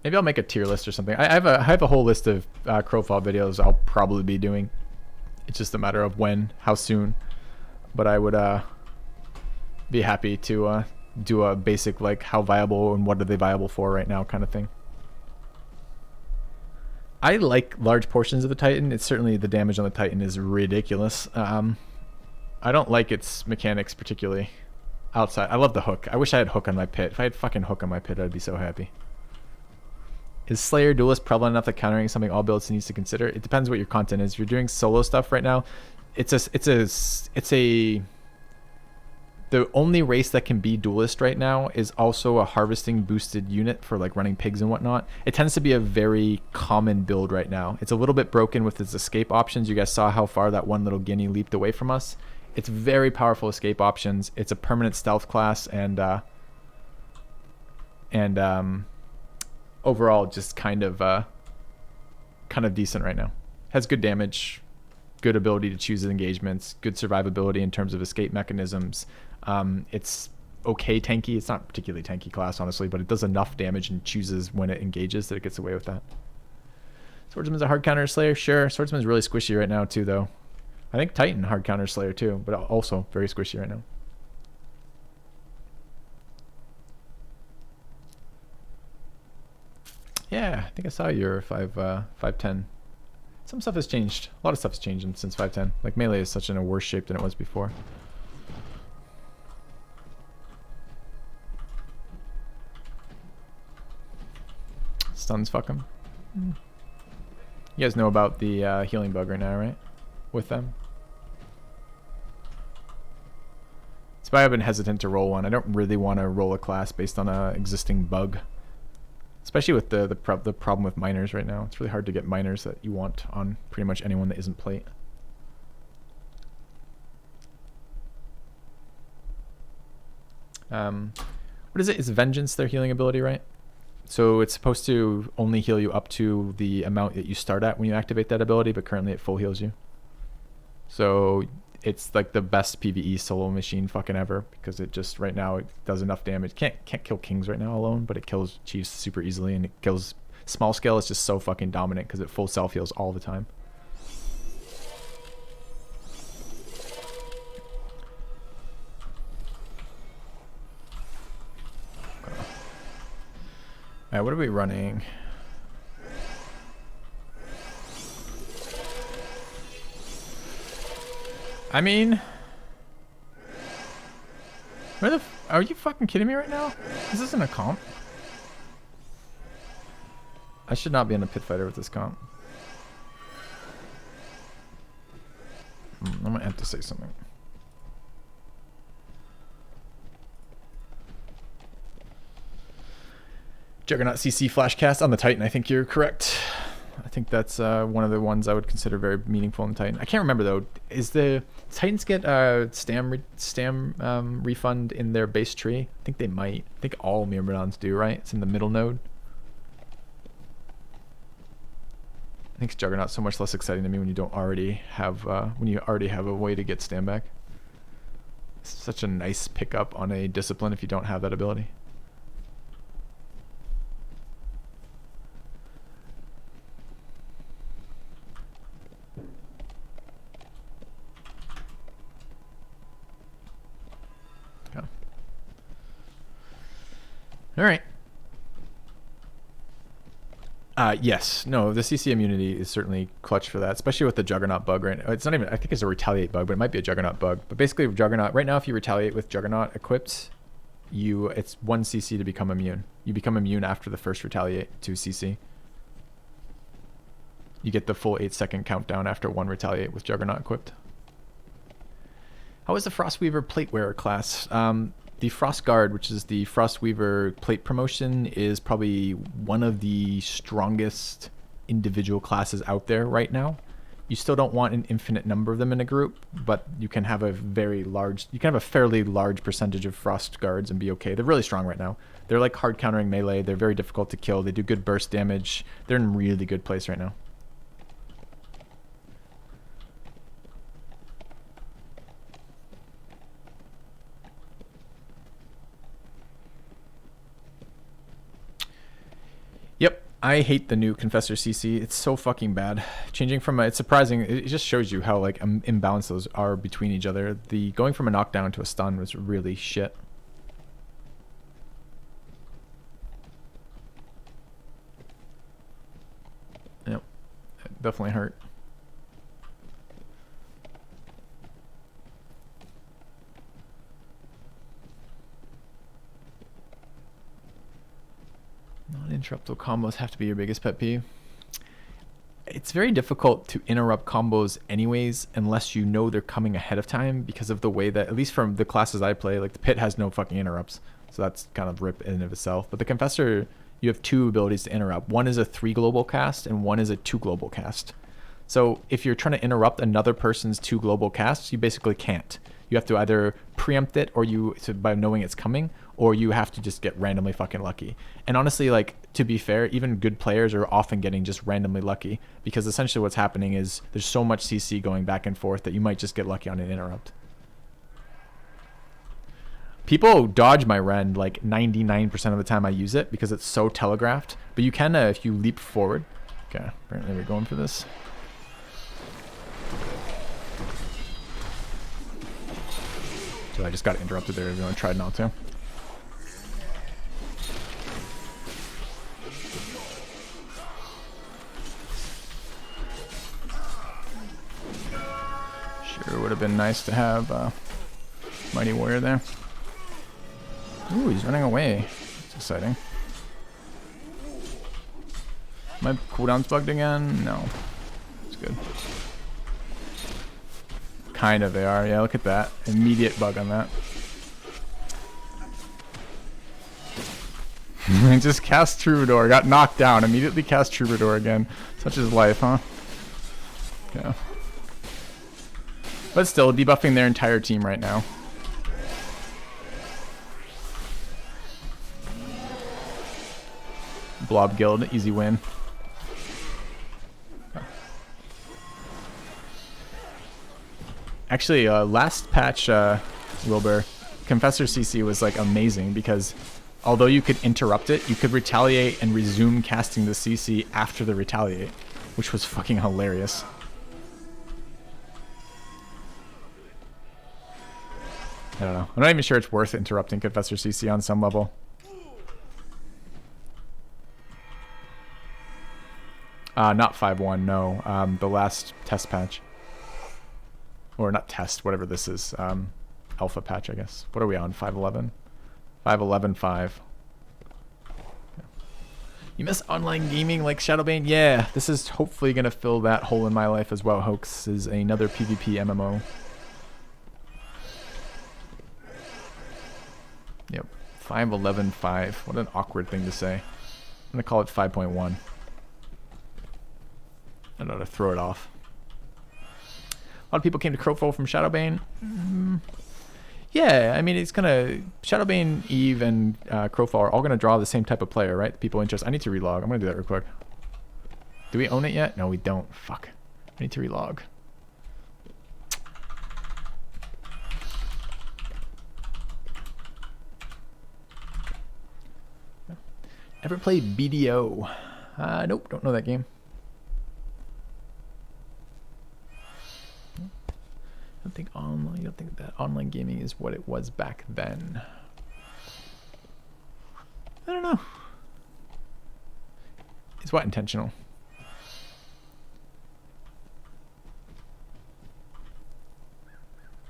Maybe I'll make a tier list or something. I have a whole list of Crowfall videos I'll probably be doing. It's just a matter of when, how soon. But I would be happy to do a basic like how viable and what are they viable for right now kind of thing. I like large portions of the Titan. It's certainly the damage on the Titan is ridiculous. I don't like its mechanics particularly outside. I love the hook. I wish I had hook on my pit. If I had fucking hook on my pit, I'd be so happy. Is Slayer Duelist prevalent enough that countering something all builds needs to consider? It depends what your content is. If you're doing solo stuff right now, it's a The only race that can be duelist right now is also a harvesting boosted unit for like running pigs and whatnot. It tends to be a very common build right now. It's a little bit broken with its escape options. You guys saw how far that one little guinea leaped away from us. It's very powerful escape options. It's a permanent stealth class, and overall just kind of decent right now. Has good damage, good ability to choose engagements, good survivability in terms of escape mechanisms. It's okay tanky. It's not particularly tanky class, honestly, but it does enough damage and chooses when it engages that it gets away with that. Swordsman's a hard counter slayer, sure. Swordsman's really squishy right now too, though. I think Titan hard counter slayer too, but also very squishy right now. Yeah, I think I saw your 5'10". Some stuff has changed. A lot of stuff has changed since 5'10". Like melee is such in a worse shape than it was before. Stuns fuck him. You guys know about the healing bug right now, right? With them. That's why I've been hesitant to roll one. I don't really want to roll a class based on a existing bug. Especially with the problem with miners right now. It's really hard to get miners that you want on pretty much anyone that isn't plate. What is it? It's Vengeance, their healing ability, right? So it's supposed to only heal you up to the amount that you start at when you activate that ability, but currently it full heals you. So it's like the best PvE solo machine fucking ever, because it just right now it does enough damage. Can't kill kings right now alone, but it kills chiefs super easily, and it kills small scale. It's just so fucking dominant because it full self heals all the time. Alright, what are we running? I mean, where the are you fucking kidding me right now? This isn't a comp. I should not be in a pit fighter with this comp. I might have to say something. Juggernaut CC Flashcast on the Titan. I think you're correct. I think that's one of the ones I would consider very meaningful in Titan. I can't remember though. Is the Titans get stam refund in their base tree? I think they might. I think all Myrmidons do, right? It's in the middle node. I think Juggernaut's so much less exciting to me when you don't already have a way to get stam back. It's such a nice pickup on a discipline if you don't have that ability. All right. Yes. No, the CC immunity is certainly clutch for that, especially with the Juggernaut bug right now. It's not even, I think it's a retaliate bug, but it might be a Juggernaut bug. But basically Juggernaut, right now if you retaliate with Juggernaut equipped, it's 1 CC to become immune. You become immune after the first retaliate to CC. You get the full 8-second countdown after 1 retaliate with Juggernaut equipped. How is the Frostweaver plate wearer class? The Frost Guard, which is the Frostweaver plate promotion, is probably one of the strongest individual classes out there right now. You still don't want an infinite number of them in a group, but you can have a fairly large percentage of Frost Guards and be okay. They're really strong right now. They're like hard countering melee. They're very difficult to kill. They do good burst damage. They're in really good place right now. Yep, I hate the new Confessor CC. It's so fucking bad. Changing from it's surprising. It just shows you how like imbalanced those are between each other. The going from a knockdown to a stun was really shit. Yep, it definitely hurt. Non-interruptible combos have to be your biggest pet peeve. It's very difficult to interrupt combos anyways, unless you know they're coming ahead of time, because of the way that, at least from the classes I play, like the Pit has no fucking interrupts. So that's kind of rip in and of itself. But the Confessor, you have 2 abilities to interrupt. One is a 3 global cast and one is a 2 global cast. So if you're trying to interrupt another person's 2 global casts, you basically can't. You have to either preempt it by knowing it's coming, or you have to just get randomly fucking lucky. And honestly, like, to be fair, even good players are often getting just randomly lucky, because essentially what's happening is there's so much CC going back and forth that you might just get lucky on an interrupt. People dodge my rend like 99% of the time I use it because it's so telegraphed. But you can, if you leap forward. Okay, apparently we're going for this. So I just got interrupted there. Everyone tried not to. Sure would have been nice to have Mighty Warrior there. Ooh, he's running away. It's exciting. My cooldown's bugged again? No. It's good. Kind of they are. Yeah, look at that. Immediate bug on that. Just cast Troubadour. Got knocked down. Immediately cast Troubadour again. Such is life, huh? Yeah. But still, debuffing their entire team right now. Blob Guild, easy win. Actually, last patch, Wilbur, Confessor CC was like amazing, because although you could interrupt it, you could retaliate and resume casting the CC after the retaliate, which was fucking hilarious. I don't know. I'm not even sure it's worth interrupting Confessor CC on some level. Not 5.1, no. The last test patch. Or not test, whatever this is. Alpha patch, I guess. What are we on? 5.11? 5.11.5. You miss online gaming like Shadowbane? Yeah, this is hopefully going to fill that hole in my life as well. Hoax is another PvP MMO. Yep. 5.11.5. What an awkward thing to say. I'm going to call it 5.1. I don't know, to throw it off. A lot of people came to Crowfall from Shadowbane. Yeah, I mean, it's gonna... Shadowbane, Eve, and Crowfall are all gonna draw the same type of player, right? People interested. I need to relog. I'm gonna do that real quick. Do we own it yet? No, we don't. Fuck. I need to relog. Ever play BDO? Nope, don't know that game. I don't think online. You don't think that online gaming is what it was back then? I don't know. It's what intentional?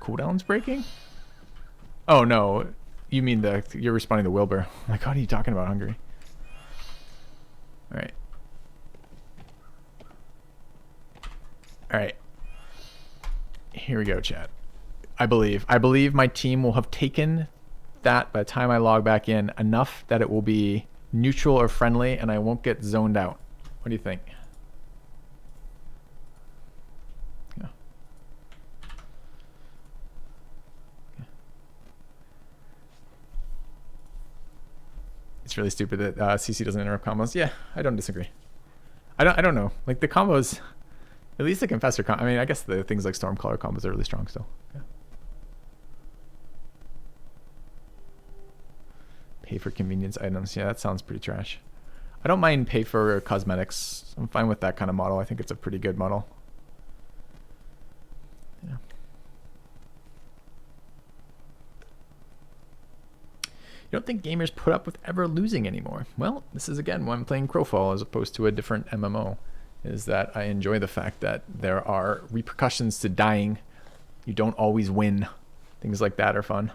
Cooldown's breaking? Oh no, you mean you're responding to Wilbur? I'm like, what are you talking about, Hungry? All right. All right. Here we go, chat. I believe my team will have taken that by the time I log back in enough that it will be neutral or friendly and I won't get zoned out. What do you think? Yeah. It's really stupid that CC doesn't interrupt combos. Yeah, I don't disagree. I don't know. Like the combos, at least the Confessor I mean, I guess the things like Stormcaller combos are really strong still. Yeah. Pay for convenience items. Yeah, that sounds pretty trash. I don't mind pay for cosmetics. I'm fine with that kind of model. I think it's a pretty good model. Yeah. You don't think gamers put up with ever losing anymore? Well, this is again why I'm playing Crowfall as opposed to a different MMO. Is that I enjoy the fact that there are repercussions to dying. You don't always win. Things like that are fun.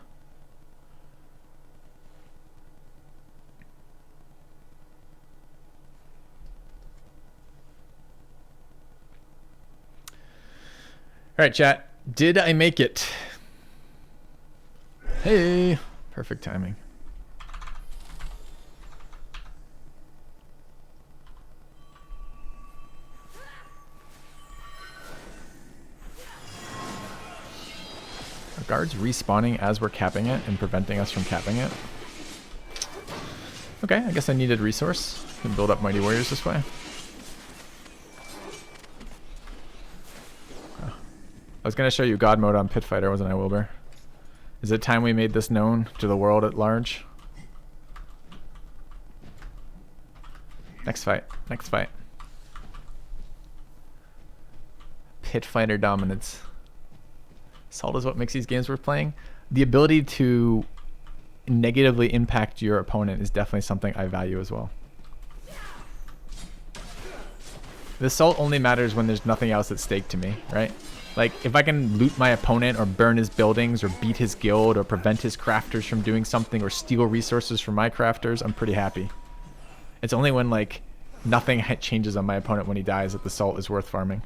All right, chat. Did I make it? Hey, perfect timing. Are guards respawning as we're capping it and preventing us from capping it? Okay, I guess I needed resource. Can build up Mighty Warriors this way. I was going to show you God mode on Pit Fighter, wasn't I, Wilbur? Is it time we made this known to the world at large? Next fight. Next fight. Pit Fighter dominance. Salt is what makes these games worth playing. The ability to negatively impact your opponent is definitely something I value as well. The salt only matters when there's nothing else at stake to me, right? Like, if I can loot my opponent or burn his buildings or beat his guild or prevent his crafters from doing something or steal resources from my crafters, I'm pretty happy. It's only when, like, nothing changes on my opponent when he dies that the salt is worth farming.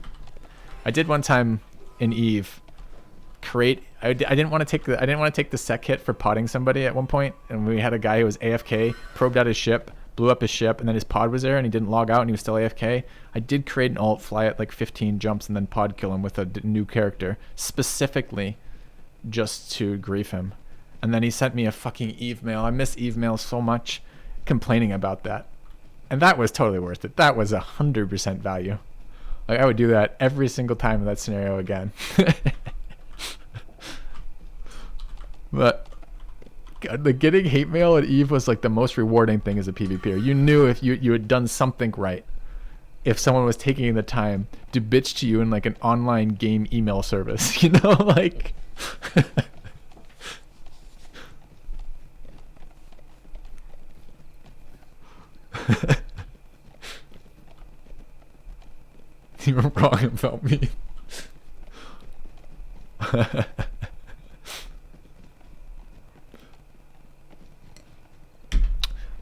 I did one time in Eve I didn't want to take the sec hit for potting somebody at one point, and we had a guy who was AFK, probed out his ship, blew up his ship, and then his pod was there and he didn't log out and he was still AFK. I did create an alt, fly at like 15 jumps, and then pod kill him with a new character, specifically just to grief him. And then he sent me a fucking Eve mail. I miss Eve mail so much, complaining about that. And that was totally worth it. That was 100% value. Like, I would do that every single time in that scenario again. But God, the getting hate mail at Eve was like the most rewarding thing as a PvPer. You knew if you had done something right, if someone was taking the time to bitch to you in like an online game email service, you know, like. You were wrong about me.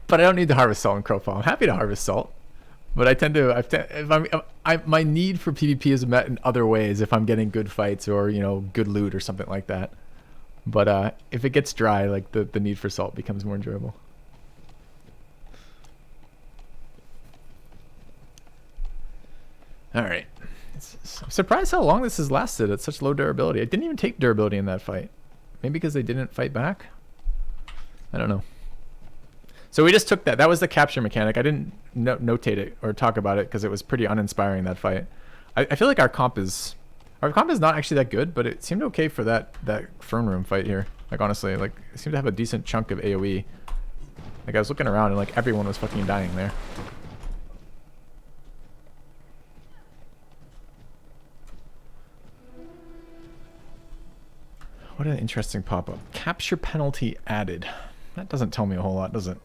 But I don't need to harvest salt in Crowfall. I'm happy to harvest salt, but I tend to. My need for PvP is met in other ways if I'm getting good fights or, you know, good loot or something like that. But if it gets dry, like the need for salt becomes more enjoyable. All right. I'm surprised how long this has lasted at such low durability. I didn't even take durability in that fight. Maybe because they didn't fight back? I don't know. So we just took that. That was the capture mechanic. I didn't notate it or talk about it because it was pretty uninspiring, that fight. I feel like our comp is not actually that good, but it seemed okay for that Throne Room fight here. Like, honestly, like, it seemed to have a decent chunk of AoE. Like, I was looking around and like everyone was fucking dying there. What an interesting pop-up. Capture penalty added. That doesn't tell me a whole lot, does it?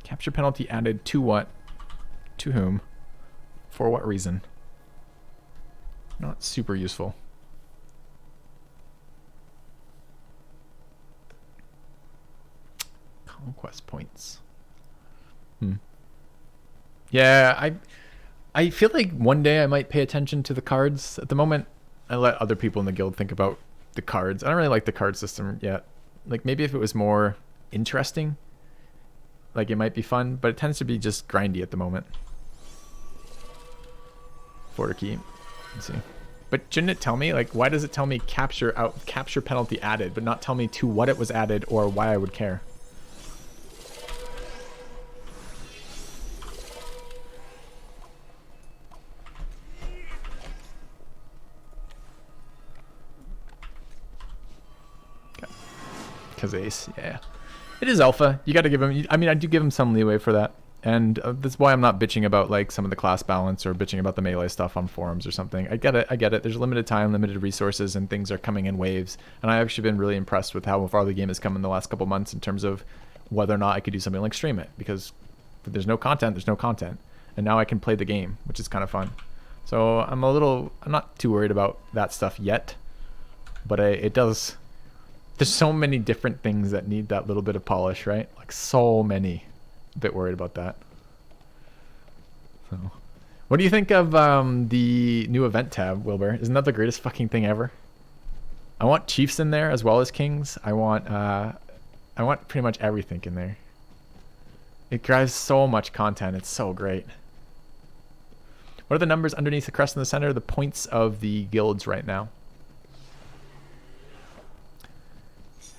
Capture penalty added to what? To whom? For what reason? Not super useful. Conquest points. Yeah, I feel like one day I might pay attention to the cards. At the moment, I let other people in the guild think about the cards. I don't really like the card system yet. Like, maybe if it was more interesting, like, it might be fun, but it tends to be just grindy at the moment. Border key. Let's see. But shouldn't it tell me, like, why does it tell me capture penalty added, but not tell me to what it was added or why I would care? Because Ace, yeah. It is alpha. You got to give him... I mean, I do give him some leeway for that. And that's why I'm not bitching about, like, some of the class balance or bitching about the melee stuff on forums or something. I get it. I get it. There's limited time, limited resources, and things are coming in waves. And I've actually been really impressed with how far the game has come in the last couple months in terms of whether or not I could do something like stream it. Because if there's no content, there's no content. And now I can play the game, which is kind of fun. So I'm not too worried about that stuff yet. But it does... There's so many different things that need that little bit of polish, right? Like, so many. A bit worried about that. So What do you think of the new event tab, Wilbur? Isn't that the greatest fucking thing ever? I want chiefs in there as well as kings. I want pretty much everything in there. It drives so much content. It's so great. What are the numbers underneath the crest in the center? The points of the guilds right now.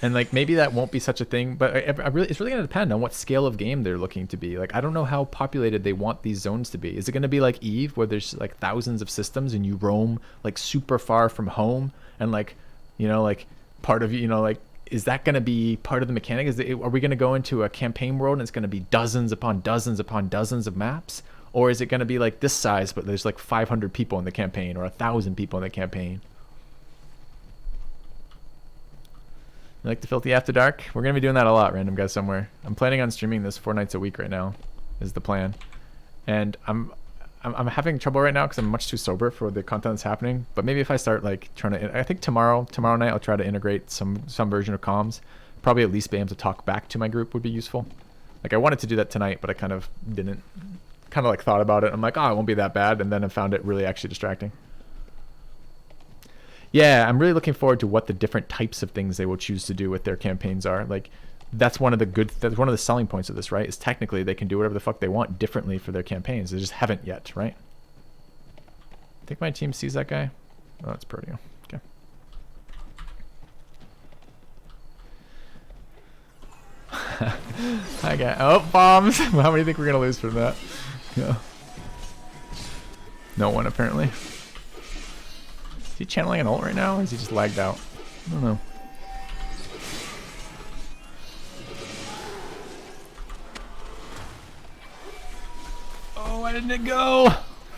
And like maybe that won't be such a thing, but it's really going to depend on what scale of game they're looking to be. Like I don't know how populated they want these zones to be. Is it going to be like Eve, where there's like thousands of systems and you roam like super far from home, and like, you know, like part of, you know, like, is that going to be part of the mechanic? Are we going to go into a campaign world and it's going to be dozens upon dozens upon dozens of maps? Or is it going to be like this size, but there's like 500 people in the campaign or 1,000 people in the campaign? You like the Filthy After Dark? We're going to be doing that a lot, Random Guys Somewhere. I'm planning on streaming this 4 nights a week right now, is the plan. And I'm having trouble right now because I'm much too sober for the content that's happening. But maybe if I start like trying to, I think tomorrow night I'll try to integrate some version of comms. Probably at least be able to talk back to my group would be useful. Like I wanted to do that tonight, but I kind of didn't. Kind of like thought about it. I'm like, oh, it won't be that bad. And then I found it really actually distracting. Yeah, I'm really looking forward to what the different types of things they will choose to do with their campaigns are. Like, that's one of the selling points of this, right? Is technically they can do whatever the fuck they want differently for their campaigns. They just haven't yet, right? I think my team sees that guy. Oh, that's Prodio. Okay. Hi, guy. Oh, bombs. How many do you think we're gonna lose from that? Yeah. No one, apparently. Is he channeling an ult right now, or is he just lagged out? I don't know. Oh, why didn't it go?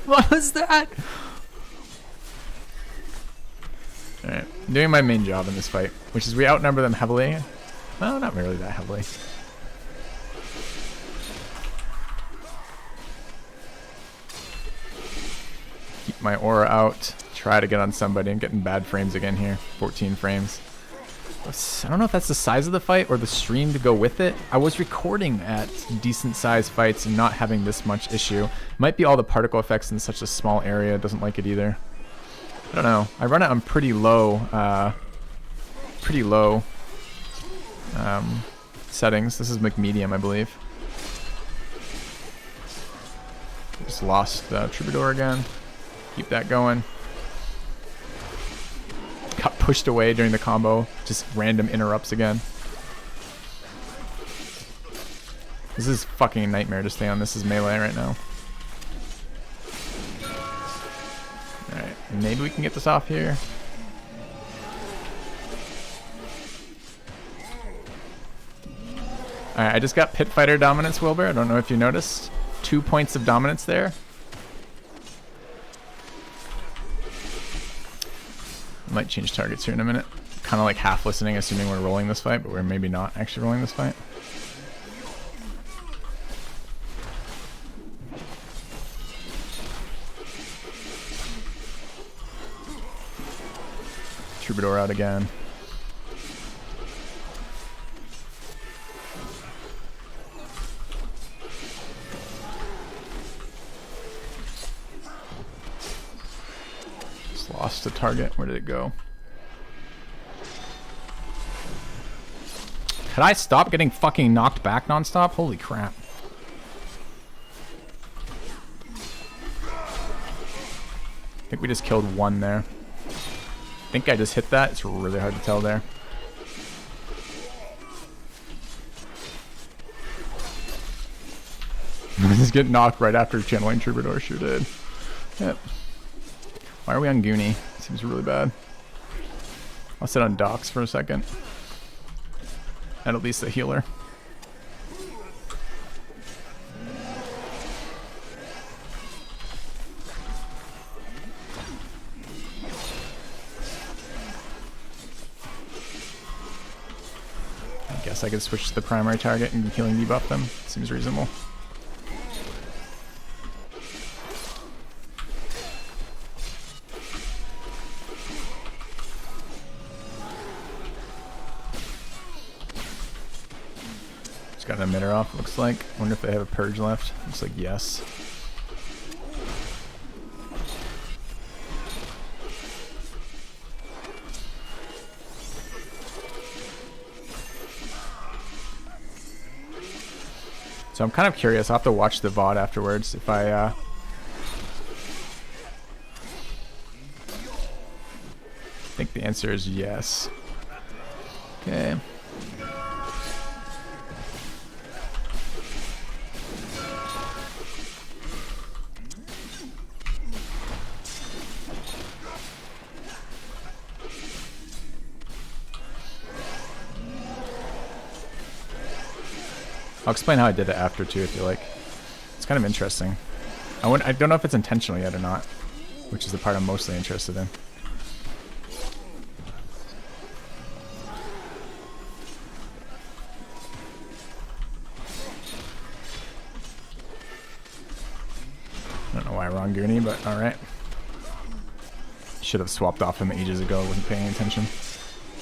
What was that? Alright, I'm doing my main job in this fight, which is we outnumber them heavily. Well, not really that heavily. Keep my aura out. Try to get on somebody. I'm getting bad frames again here. 14 frames. I don't know if that's the size of the fight or the stream to go with it. I was recording at decent sized fights and not having this much issue. Might be all the particle effects in such a small area. It doesn't like it either. I don't know. I run it on pretty low settings. This is medium, I believe. Just lost Troubadour again. Keep that going. Got pushed away during the combo. Just random interrupts again. This is fucking a nightmare to stay on. This is melee right now. Alright, maybe we can get this off here. Alright, I just got Pit Fighter dominance, Wilbur. I don't know if you noticed. 2 points of dominance there. Might change targets here in a minute. Kind of like half listening, assuming we're rolling this fight, but we're maybe not actually rolling this fight. Troubadour out again. Lost the target. Where did it go? Could I stop getting fucking knocked back nonstop? Holy crap. I think we just killed one there. I think I just hit that. It's really hard to tell there. Just get knocked right after channeling Troubadour. Sure did. Yep. Why are we on Goonie? Seems really bad. I'll sit on Docs for a second. And at least the healer. I guess I could switch to the primary target and healing debuff them. Seems reasonable. Got an emitter off, looks like. Wonder if they have a purge left. Looks like yes. So I'm kind of curious. I'll have to watch the VOD afterwards if I think the answer is yes. Okay. I'll explain how I did it after too, if you like. It's kind of interesting. I don't know if it's intentional yet or not, which is the part I'm mostly interested in. I don't know why wrong Goonie, but alright. Should have swapped off him ages ago, wasn't paying attention.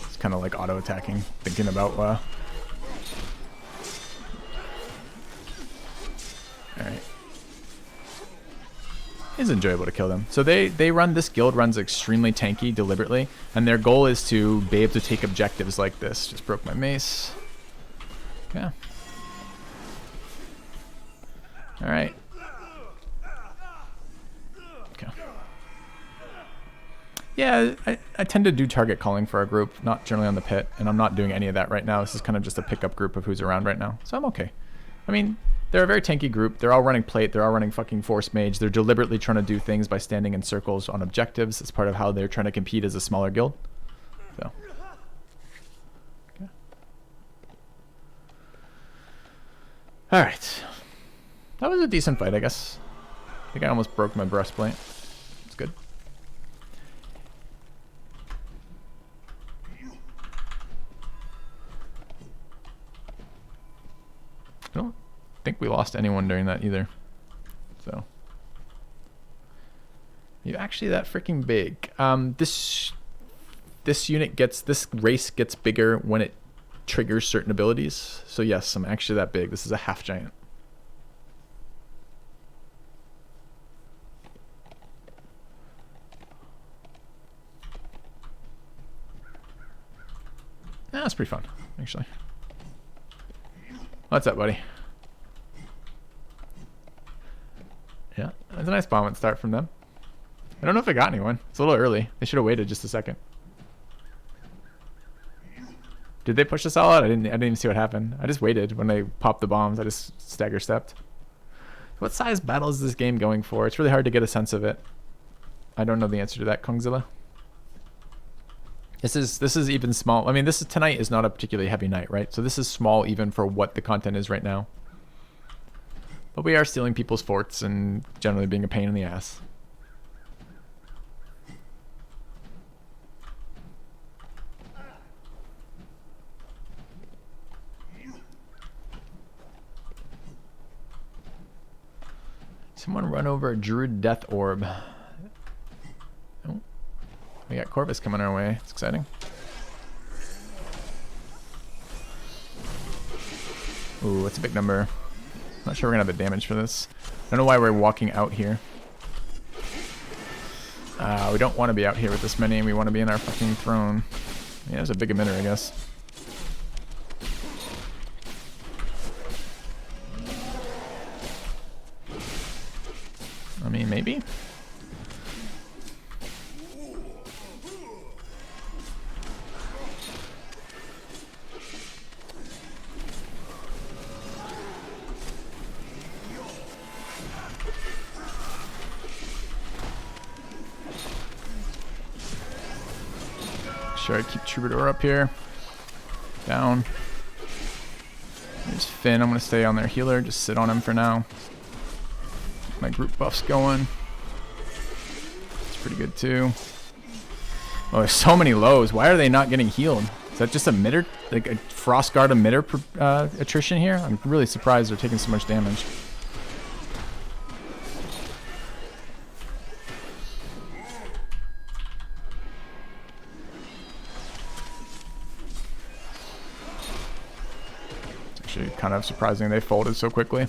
It's kind of like auto-attacking, thinking about Alright. It's enjoyable to kill them. So this guild runs extremely tanky deliberately, and their goal is to be able to take objectives like this. Just broke my mace. Okay. Alright. Okay. Yeah, I tend to do target calling for our group, not generally on the pit, and I'm not doing any of that right now. This is kind of just a pickup group of who's around right now, so I'm okay. I mean, they're a very tanky group. They're all running plate. They're all running fucking force mage. They're deliberately trying to do things by standing in circles on objectives. It's part of how they're trying to compete as a smaller guild. So. Okay. Alright. That was a decent fight, I guess. I think I almost broke my breastplate. It's good. I don't think we lost anyone during that either. So. You're actually that freaking big. This race gets bigger when it triggers certain abilities. So yes, I'm actually that big. This is a half giant. Yeah, that's pretty fun, actually. What's up, buddy? Yeah, that's a nice bomb at start from them. I don't know if I got anyone. It's a little early. They should have waited just a second. Did they push us all out? I didn't even see what happened. I just waited when they popped the bombs. I just stagger stepped. What size battle is this game going for? It's really hard to get a sense of it. I don't know the answer to that, Kongzilla. This is even small. I mean, tonight is not a particularly heavy night, right? So this is small even for what the content is right now. But we are stealing people's forts and generally being a pain in the ass. Someone run over a Druid Death Orb. Oh. We got Corvus coming our way. It's exciting. Ooh, that's a big number. Not sure we're gonna have the damage for this. I don't know why we're walking out here. We don't want to be out here with this many. We want to be in our fucking throne. Yeah, there's a big emitter, I guess. I mean, maybe? Sure, I keep Troubadour up here. Down. There's Finn. I'm going to stay on their healer. Just sit on him for now. My group buff's going. It's pretty good too. Oh, there's so many lows. Why are they not getting healed? Is that just a emitter? Like a Frost Guard emitter attrition here? I'm really surprised they're taking so much damage. Kind of surprising they folded so quickly.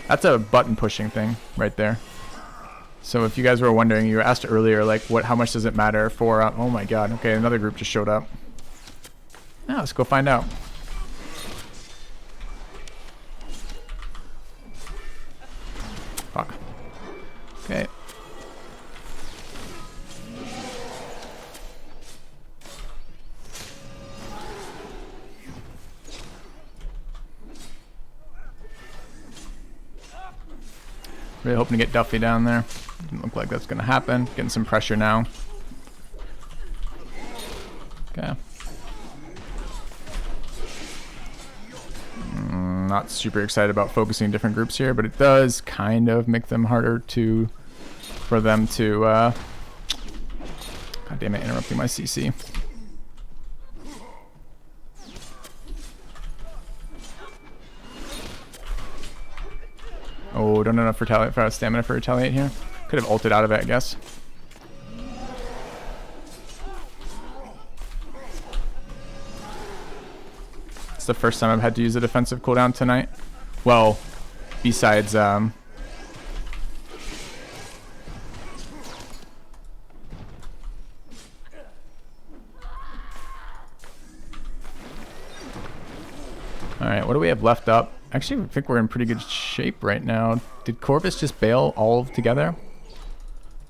That's a button pushing thing right there. So if you guys were wondering, you were asked earlier, like, how much does it matter for? Oh my god! Okay, another group just showed up. Now let's go find out. Fuck. Okay. Really hoping to get Duffy down there. Doesn't look like that's gonna happen. Getting some pressure now. Okay. Not super excited about focusing different groups here, but it does kind of make them harder for them to God damn it, interrupting my CC. Oh, don't have enough for stamina for retaliate here. Could have ulted out of it, I guess. It's the first time I've had to use a defensive cooldown tonight. Well, besides alright, what do we have left up? Actually, I think we're in pretty good shape right now. Did Corvus just bail all together?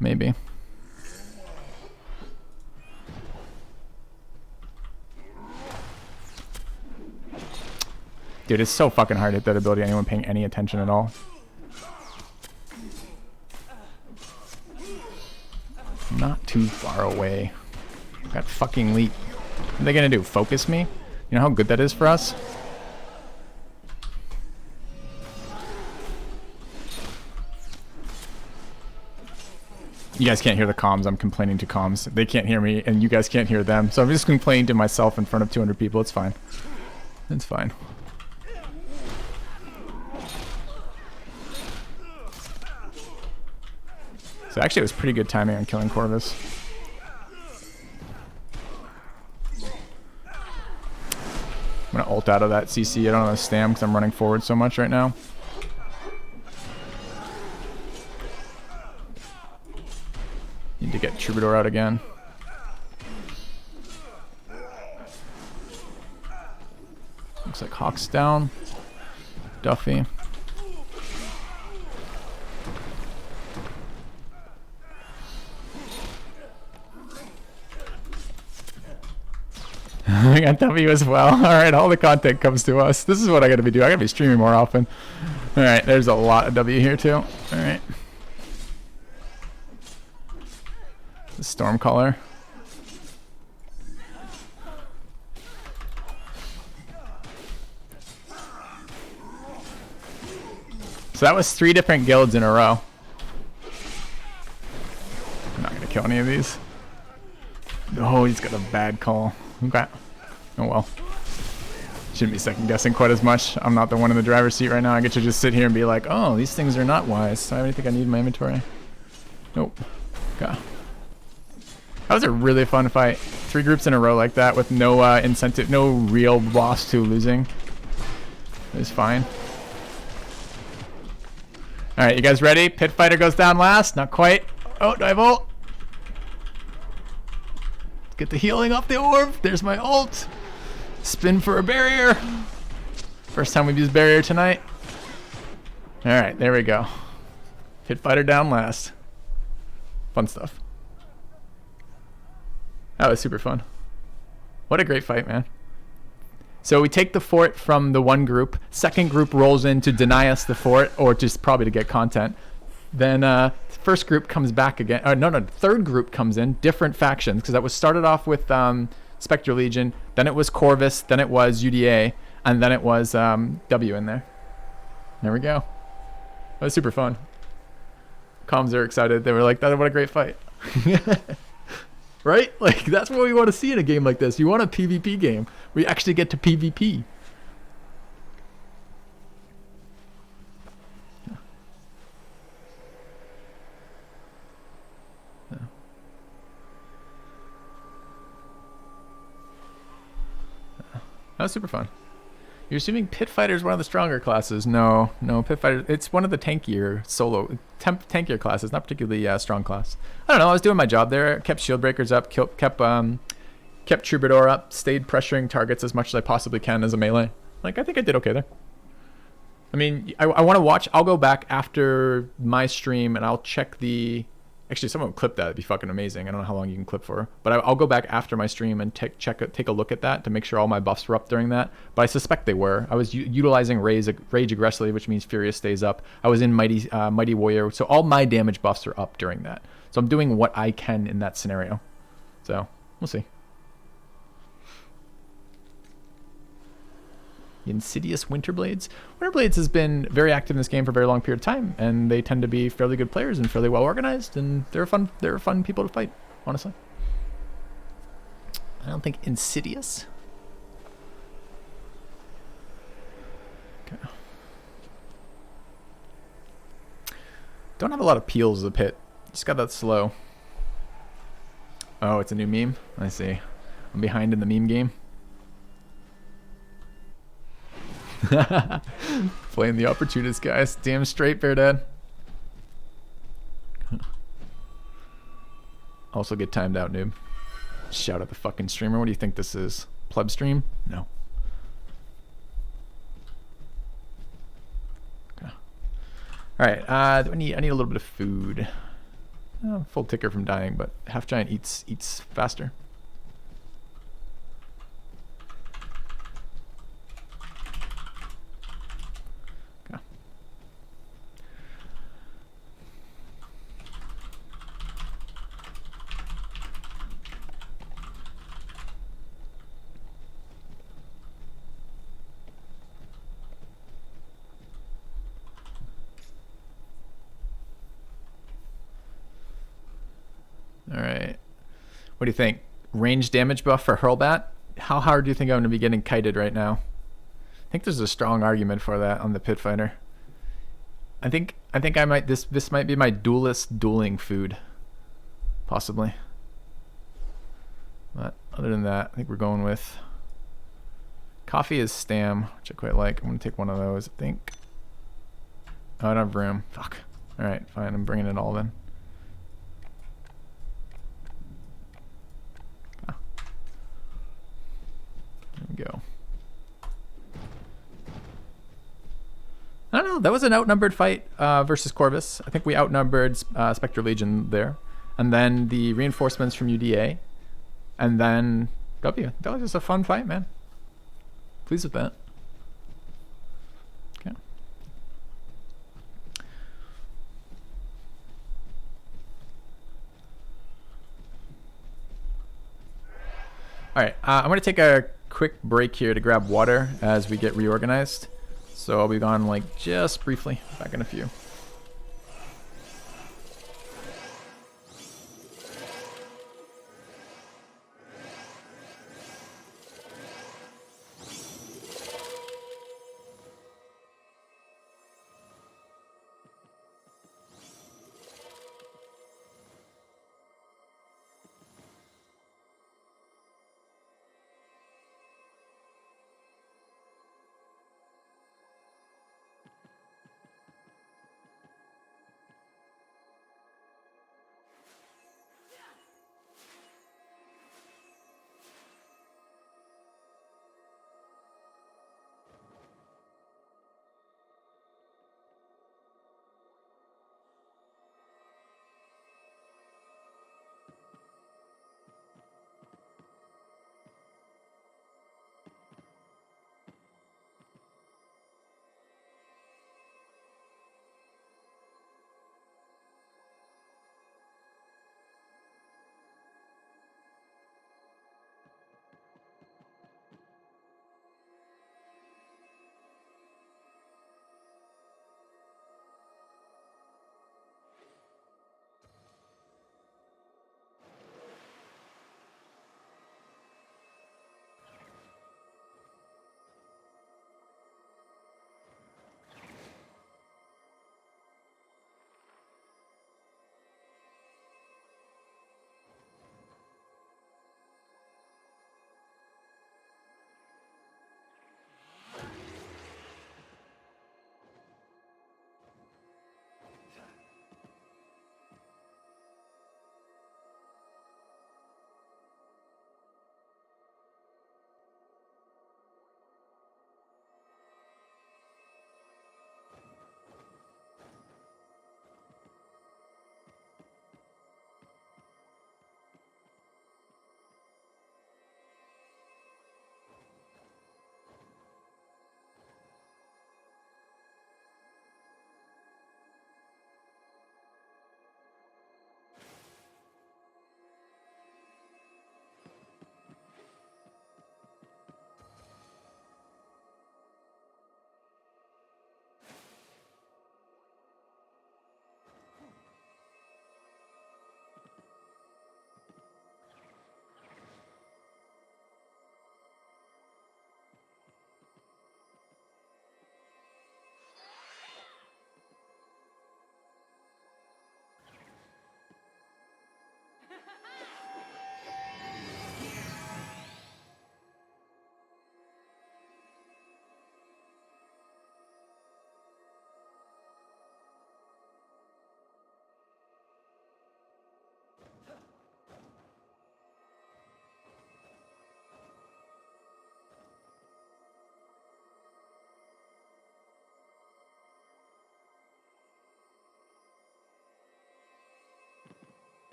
Maybe. Dude, it's so fucking hard to hit that ability. Anyone paying any attention at all? Not too far away. Got fucking leap. What are they gonna do? Focus me? You know how good that is for us? You guys can't hear the comms. I'm complaining to comms. They can't hear me, and you guys can't hear them. So I'm just complaining to myself in front of 200 people. It's fine. It's fine. So actually, it was pretty good timing on killing Corvus. I'm gonna ult out of that CC. I don't have a stam because I'm running forward so much right now. Need to get Troubadour out again. Looks like Hawk's down. Duffy. I got W as well. Alright, all the content comes to us. This is what I gotta be doing. I gotta be streaming more often. Alright, there's a lot of W here too. Alright. The Stormcaller. So that was 3 different guilds in a row. I'm not gonna kill any of these. Oh, he's got a bad call. Okay. Oh well. Shouldn't be second guessing quite as much. I'm not the one in the driver's seat right now. I get to just sit here and be like, oh, these things are not wise. I don't think I need my inventory. Nope. Okay. That was a really fun fight. 3 groups in a row like that with no incentive, no real loss to losing. It was fine. Alright, you guys ready? Pit Fighter goes down last. Not quite. Oh, do I have ult? Get the healing off the orb. There's my ult. Spin for a barrier. First time we've used barrier tonight. Alright, there we go. Pit Fighter down last. Fun stuff. That was super fun. What a great fight, man. So we take the fort from the one group. Second group rolls in to deny us the fort, or just probably to get content. Then first group comes back again. No, third group comes in, different factions, because that was started off with Spectre Legion, then it was Corvus, then it was UDA, and then it was W in there. There we go. That was super fun. Comms are excited. They were like, what a great fight. Right? Like, that's what we want to see in a game like this. You want a PvP game where you actually get to PvP. That was super fun. You're assuming Pit Fighter is one of the stronger classes. No, Pit Fighter, it's one of the tankier solo, tankier classes, not particularly strong class. I don't know, I was doing my job there, kept shield breakers up, kept Kept Troubadour up, stayed pressuring targets as much as I possibly can as a melee. Like, I think I did okay there. I mean, I want to watch. I'll go back after my stream and I'll check the... Actually, someone would clip that. It'd be fucking amazing. I don't know how long you can clip for. But I'll go back after my stream and take a look at that to make sure all my buffs were up during that. But I suspect they were. I was utilizing Rage aggressively, which means Furious stays up. I was in Mighty Warrior. So all my damage buffs are up during that. So I'm doing what I can in that scenario. So, we'll see. Insidious Winterblades. Winterblades has been very active in this game for a very long period of time, and they tend to be fairly good players and fairly well organized, and they're fun people to fight, honestly. I don't think Insidious. Okay. Don't have a lot of peels as a pit. Just got that slow. Oh, it's a new meme? I see. I'm behind in the meme game. Playing the opportunist, guys. Damn straight, Bear Dad. Also get timed out, noob. Shout out the fucking streamer. What do you think this is? Pleb stream? No. Okay. Alright, I need a little bit of food. Oh, full ticker from dying, but Half Giant eats faster. Alright. What do you think? Range damage buff for Hurlbat? How hard do you think I'm going to be getting kited right now? I think there's a strong argument for that on the Pit Fighter. I think I might this might be my dueling food. Possibly. But other than that, I think we're going with coffee is Stam, which I quite like. I'm going to take one of those, I think. Oh, I don't have room. Fuck. Alright, fine. I'm bringing it all then. Go. I don't know. That was an outnumbered fight versus Corvus. I think we outnumbered Spectre Legion there. And then the reinforcements from UDA. And then W. That was just a fun fight, man. Pleased with that. Okay. Alright, I'm going to take a quick break here to grab water as we get reorganized. So I'll be gone like just briefly. Back in a few.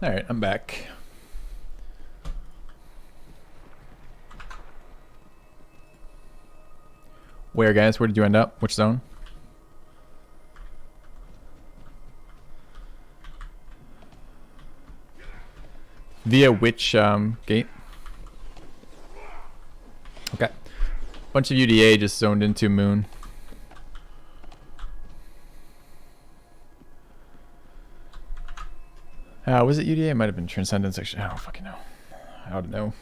Alright, I'm back. Where, guys? Where did you end up? Which zone? Via which gate? Okay. Bunch of UDA just zoned into Moon. Was it UDA? It might have been Transcendence, actually. I don't fucking know. I don't know.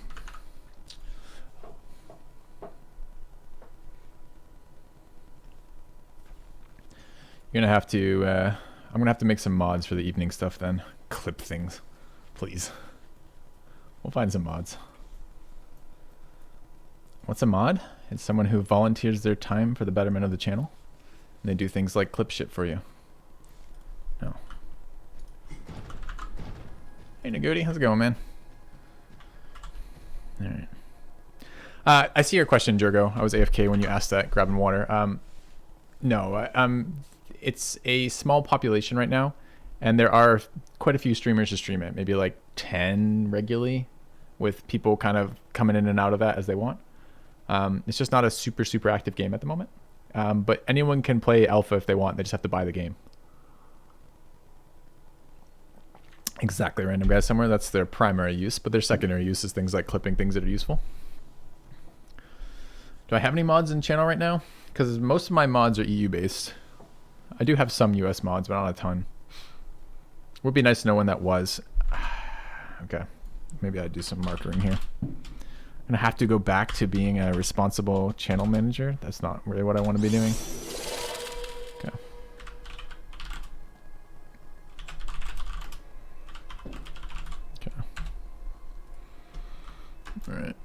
You're gonna have to, I'm gonna have to make some mods for the evening stuff then. Clip things. Please. We'll find some mods. What's a mod? It's someone who volunteers their time for the betterment of the channel. And they do things like clip shit for you. No. Hey Nagodi, how's it going, man? Alright. I see your question, Jurgo. I was AFK when you asked that, grabbing water. No, it's a small population right now, and there are quite a few streamers to stream it, maybe like 10 regularly, with people kind of coming in and out of that as they want. It's just not a super active game at the moment, but anyone can play alpha if they want. They just have to buy the game. Exactly, random guys somewhere. That's their primary use, but their secondary use is things like clipping things that are useful. Do I have any mods in channel right now? Because most of my mods are EU based. I do have some US mods, but not a ton. Would be nice to know when that was. Okay, maybe I'd do some markering here. I'm gonna have to go back to being a responsible channel manager. That's not really what I want to be doing. Okay. Okay. All right.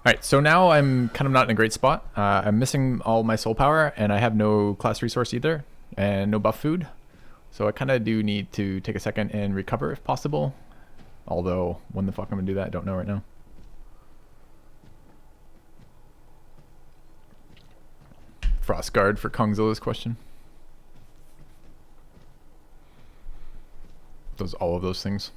Alright, so now I'm kind of not in a great spot. I'm missing all my soul power, and I have no class resource either, and no buff food. So I kind of do need to take a second and recover if possible. Although, when the fuck I'm going to do that, I don't know right now. Frostguard for Kongzilla's question. All of those things.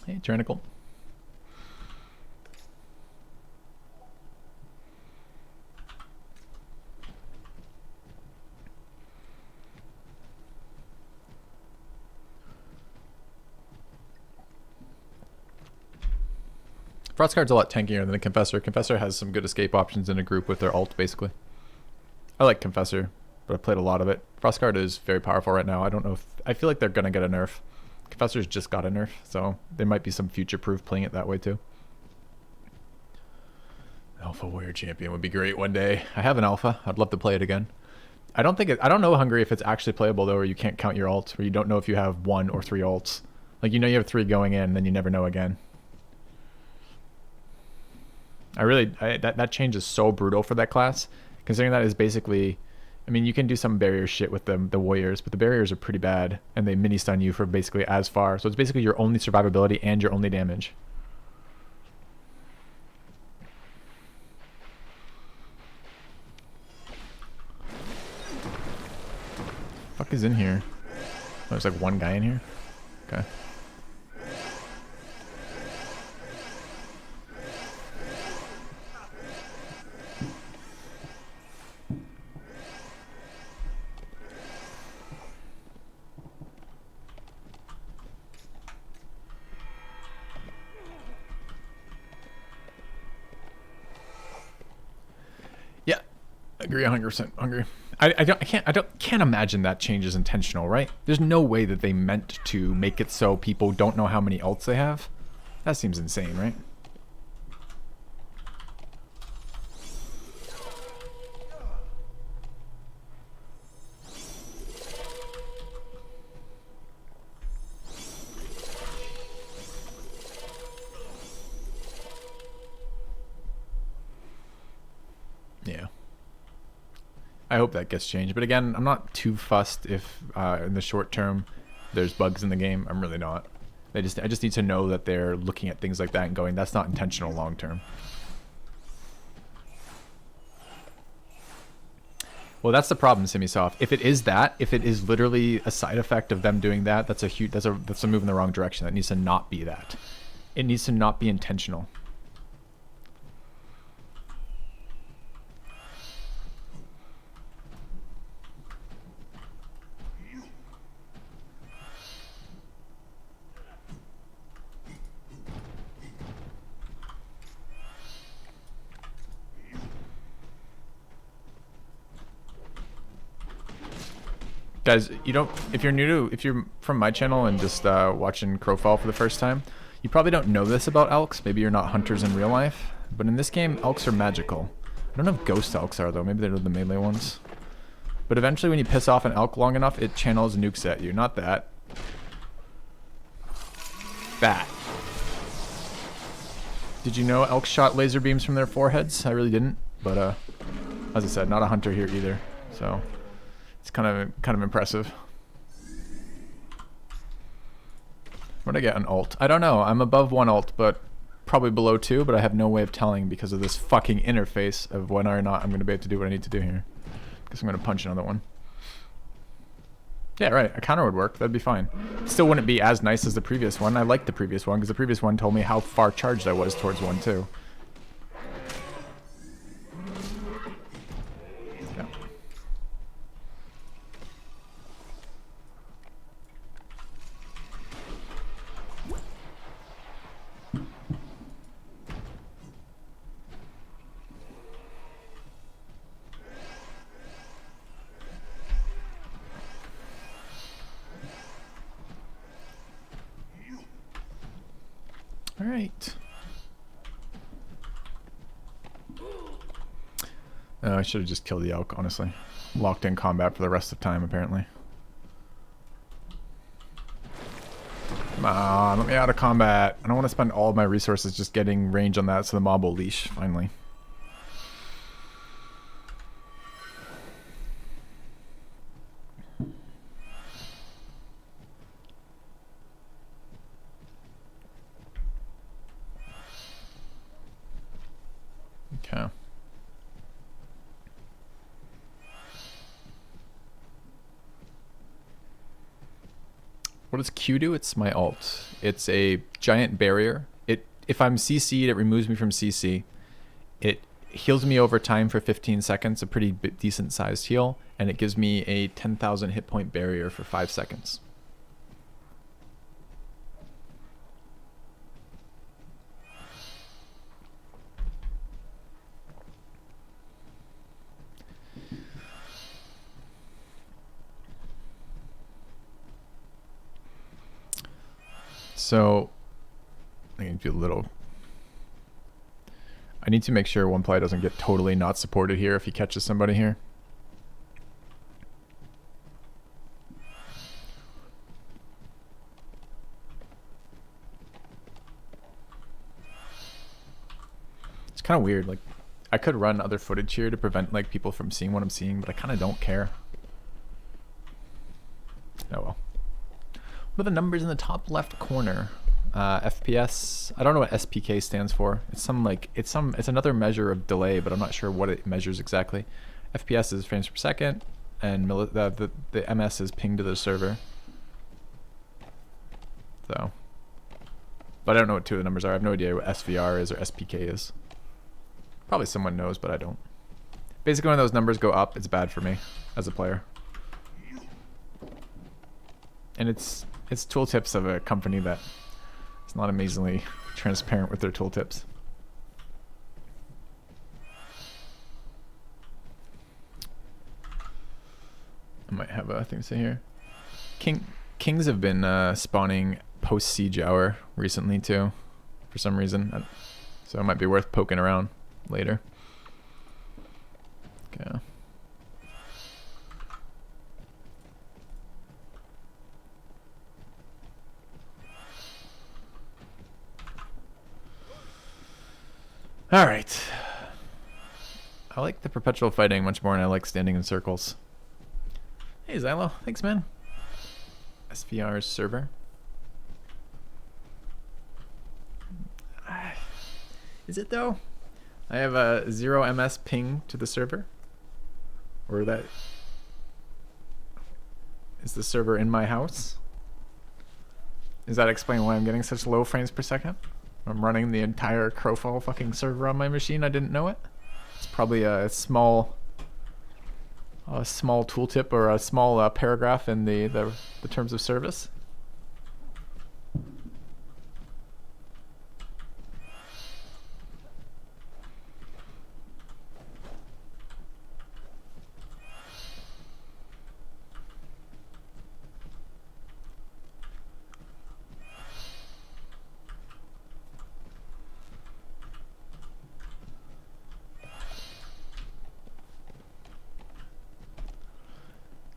Hey, Tyrannical. Frostguard's a lot tankier than the Confessor. Confessor has some good escape options in a group with their ult, basically. I like Confessor, but I've played a lot of it. Frostguard is very powerful right now. I don't know if... I feel like they're going to get a nerf. Confessor's just got a nerf, so there might be some future-proof playing it that way too. Alpha Warrior Champion would be great one day. I have an alpha. I'd love to play it again. I don't know, Hungry, if it's actually playable though, where you can't count your ults, where you don't know if you have 1 or 3 ults. Like, you know you have 3 going in, and then you never know again. That change is so brutal for that class, considering that is basically... I mean, you can do some barrier shit with the warriors, but the barriers are pretty bad, and they mini-stun you for basically as far. So it's basically your only survivability and your only damage. Fuck is in here? Oh, there's like one guy in here? Okay. Agree 100% hungry. I can't imagine that change is intentional, right? There's no way that they meant to make it so people don't know how many ults they have. That seems insane, right? Yeah. I hope that gets changed. But again, I'm not too fussed if in the short term there's bugs in the game. I'm really not. I just need to know that they're looking at things like that and going, that's not intentional long term. Well, that's the problem, Simisoft. If it is that, if it is literally a side effect of them doing that, that's a move in the wrong direction. That needs to not be that. It needs to not be intentional. Guys, if you're from my channel and just watching Crowfall for the first time, you probably don't know this about elks. Maybe you're not hunters in real life, but in this game, elks are magical. I don't know if ghost elks are though. Maybe they're the melee ones. But eventually when you piss off an elk long enough, it channels nukes at you. Not that. That. Did you know elk shot laser beams from their foreheads? I really didn't, but as I said, not a hunter here either. So it's kind of impressive. What did I get on ult? I don't know. I'm above 1 ult, but probably below 2, but I have no way of telling because of this fucking interface of whether or not I'm going to be able to do what I need to do here. Guess I'm going to punch another one. Yeah, right. A counter would work. That'd be fine. Still wouldn't be as nice as the previous one. I liked the previous one because the previous one told me how far charged I was towards 1 too. Yeah. All right. I should have just killed the elk, honestly. Locked in combat for the rest of time, apparently. Come on, let me out of combat. I don't want to spend all of my resources just getting range on that so the mob will leash, finally. Okay. What does Q do? It's my ult. It's a giant barrier. If I'm CC'd, it removes me from CC. It heals me over time for 15 seconds, a pretty decent sized heal, and it gives me a 10,000 hit point barrier for 5 seconds. So I can do a little. I need to make sure one play doesn't get totally not supported here if he catches somebody here. It's kind of weird. Like, I could run other footage here to prevent like people from seeing what I'm seeing, but I kind of don't care. Oh well. What are the numbers in the top left corner? FPS. I don't know what SPK stands for. It's another measure of delay, but I'm not sure what it measures exactly. FPS is frames per second, and the MS is ping to the server. So, but I don't know what 2 of the numbers are. I have no idea what SVR is or SPK is. Probably someone knows, but I don't. Basically, when those numbers go up, it's bad for me as a player. And it's tooltips of a company that is not amazingly transparent with their tooltips. I might have a thing to say here. Kings have been spawning post siege hour recently too, for some reason. So it might be worth poking around later. Okay. All right. I like the perpetual fighting much more than I like standing in circles. Hey, Xylo. Thanks, man. SVR's server. Is it, though? I have a 0 ms ping to the server. Or that... Is the server in my house? Does that explain why I'm getting such low frames per second? I'm running the entire Crowfall fucking server on my machine. I didn't know it. It's probably a small tooltip or a small paragraph in the terms of service.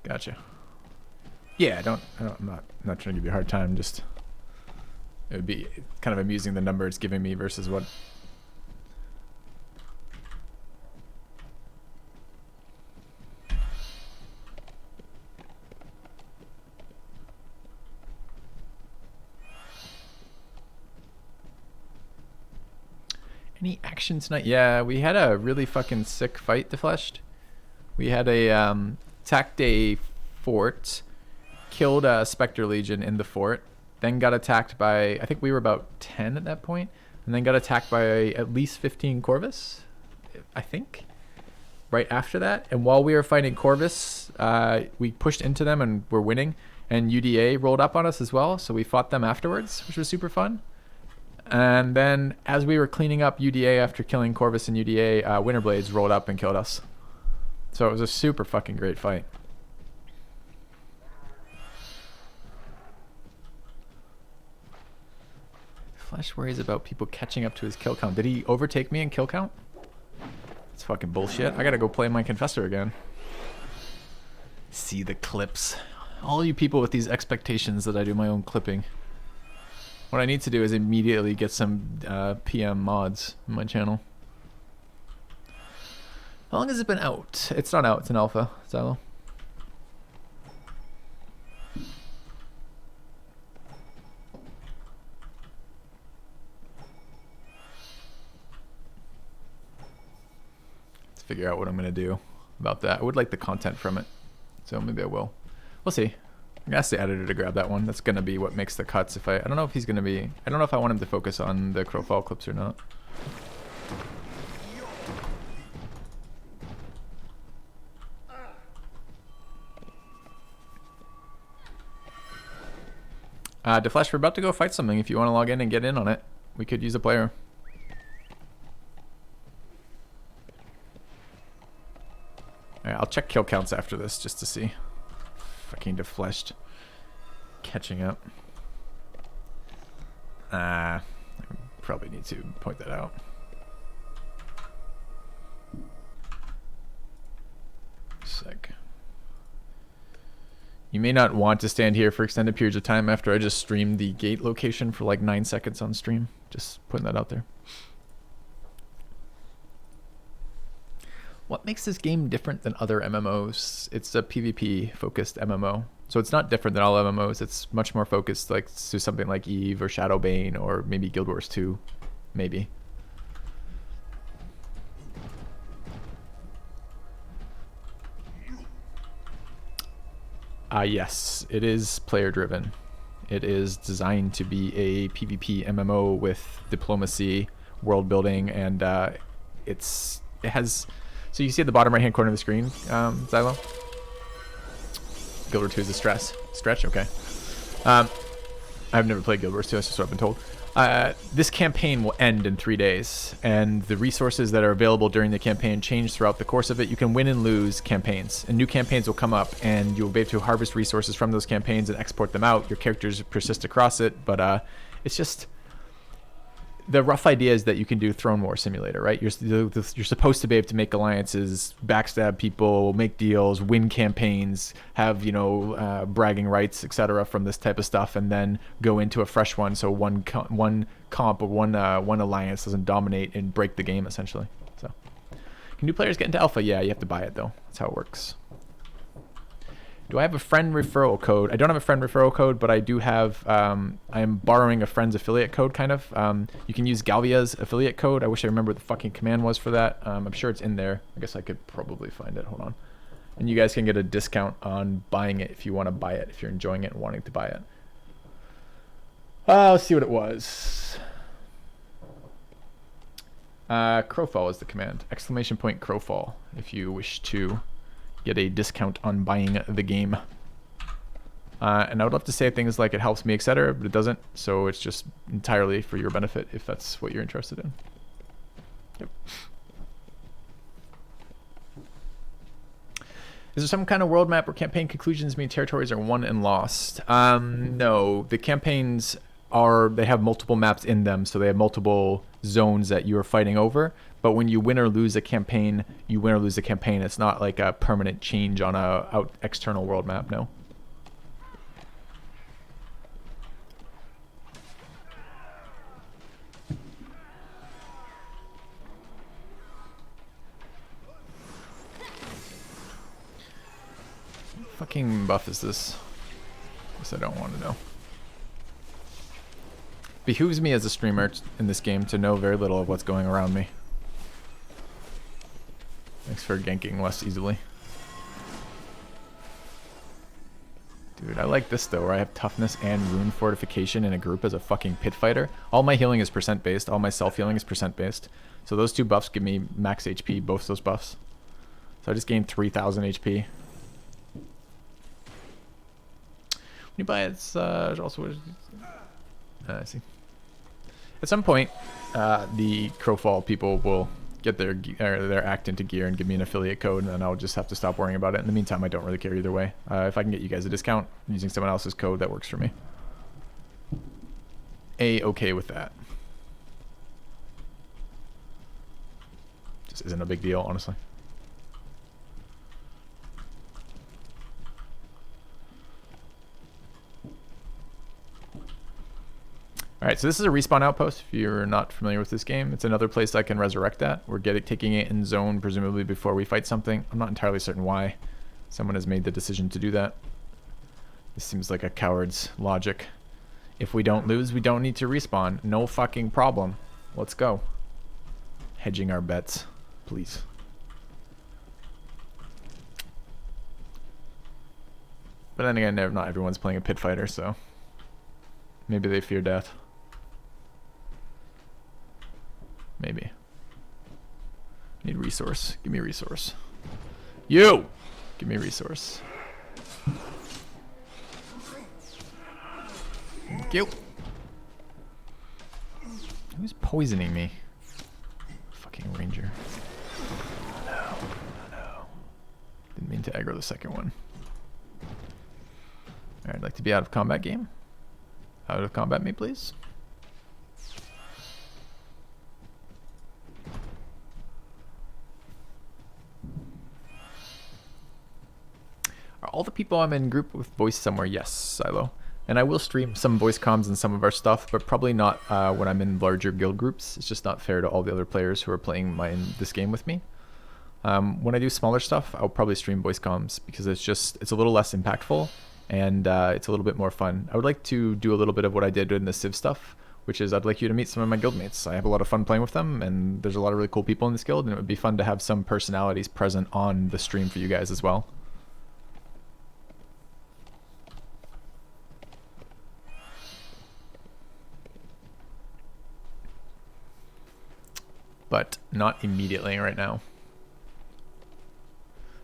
Gotcha. Yeah, I'm not trying to give you a hard time. Just it would be kind of amusing the number it's giving me versus what. Any action tonight? Yeah, we had a really fucking sick fight, Defleshed. We had a attacked a fort, killed a Spectre Legion in the fort, then got attacked by, I think we were about 10 at that point, and then got attacked by at least 15 Corvus, I think, right after that. And while we were fighting Corvus, we pushed into them and were winning, and UDA rolled up on us as well, so we fought them afterwards, which was super fun. And then as we were cleaning up UDA after killing Corvus and UDA, Winterblades rolled up and killed us. So it was a super fucking great fight. Flesh worries about people catching up to his kill count. Did he overtake me in kill count? It's fucking bullshit. I gotta go play my Confessor again. See the clips. All you people with these expectations that I do my own clipping. What I need to do is immediately get some PM mods in my channel. How long has it been out? It's not out. It's an alpha, Xylo. Let's figure out what I'm going to do about that. I would like the content from it, so maybe I will. We'll see. I'm going to ask the editor to grab that one. That's going to be what makes the cuts. If I don't know if he's going to be... I don't know if I want him to focus on the Crowfall clips or not. Deflesh, we're about to go fight something. If you want to log in and get in on it, we could use a player. Alright, I'll check kill counts after this just to see. Fucking Defleshed. Catching up. I probably need to point that out. Sec. You may not want to stand here for extended periods of time after I just streamed the gate location for like 9 seconds on stream. Just putting that out there. What makes this game different than other MMOs? It's a PvP focused MMO. So it's not different than all MMOs. It's much more focused like to something like Eve or Shadowbane or maybe Guild Wars 2. Maybe. Yes, it is player driven. It is designed to be a PvP MMO with diplomacy, world building, and it has. So you see at the bottom right hand corner of the screen, Xylo. Guild Wars 2 is a stretch. Okay. I've never played Guild Wars 2. That's just what I've been told. This campaign will end in 3 days, and the resources that are available during the campaign change throughout the course of it. You can win and lose campaigns, and new campaigns will come up, and you'll be able to harvest resources from those campaigns and export them out. Your characters persist across it, but it's just... The rough idea is that you can do Throne War Simulator, right? You're supposed to be able to make alliances, backstab people, make deals, win campaigns, have, you know, bragging rights, etc. from this type of stuff, and then go into a fresh one so one comp or one alliance doesn't dominate and break the game, essentially. So you Can new players get into alpha? Yeah, you have to buy it though. That's how it works. Do I have a friend referral code? I don't have a friend referral code, but I do have, I am borrowing a friend's affiliate code, kind of. You can use Galvia's affiliate code. I wish I remember what the fucking command was for that. I'm sure it's in there. I guess I could probably find it. Hold on. And you guys can get a discount on buying it if you want to buy it, if you're enjoying it and wanting to buy it. Let's see what it was. Crowfall is the command. Exclamation point Crowfall if you wish to get a discount on buying the game. And I would love to say things like it helps me, etc., but it doesn't, so it's just entirely for your benefit if that's what you're interested in. Yep. Is there some kind of world map where campaign conclusions mean territories are won and lost? No, the campaigns they have multiple maps in them, so they have multiple zones that you are fighting over. But when you win or lose a campaign, you win or lose a campaign. It's not like a permanent change on a external world map, no. What fucking buff is this? I guess I don't want to know. Behooves me as a streamer in this game to know very little of what's going around me. Thanks for ganking less easily. Dude, I like this though, where I have toughness and rune fortification in a group as a fucking pit fighter. All my healing is percent based, all my self healing is percent based. So those two buffs give me max HP, both those buffs. So I just gained 3,000 HP. When you buy it, it's also... I see. At some point, the Crowfall people will get their act into gear and give me an affiliate code, and then I'll just have to stop worrying about it. In the meantime, I don't really care either way. If I can get you guys a discount using someone else's code, that works for me. Okay with that. Just isn't a big deal, honestly. Alright, so this is a respawn outpost if you're not familiar with this game. It's another place I can resurrect at. We're taking it in zone, presumably before we fight something. I'm not entirely certain why someone has made the decision to do that. This seems like a coward's logic. If we don't lose, we don't need to respawn. No fucking problem. Let's go. Hedging our bets, please. But then again, not everyone's playing a pit fighter, so maybe they fear death. Maybe. Need resource. Give me resource. You! Give me resource. Thank you. Who's poisoning me? Fucking ranger. Oh no. Oh no. Didn't mean to aggro the second one. Alright, I'd like to be out of combat game. Out of combat me, please. Are all the people I'm in group with voice somewhere? Yes, Silo. And I will stream some voice comms and some of our stuff, but probably not when I'm in larger guild groups. It's just not fair to all the other players who are playing this game with me. When I do smaller stuff, I'll probably stream voice comms because it's a little less impactful and it's a little bit more fun. I would like to do a little bit of what I did in the Civ stuff, which is I'd like you to meet some of my guildmates. I have a lot of fun playing with them, and there's a lot of really cool people in this guild, and it would be fun to have some personalities present on the stream for you guys as well. But not immediately right now.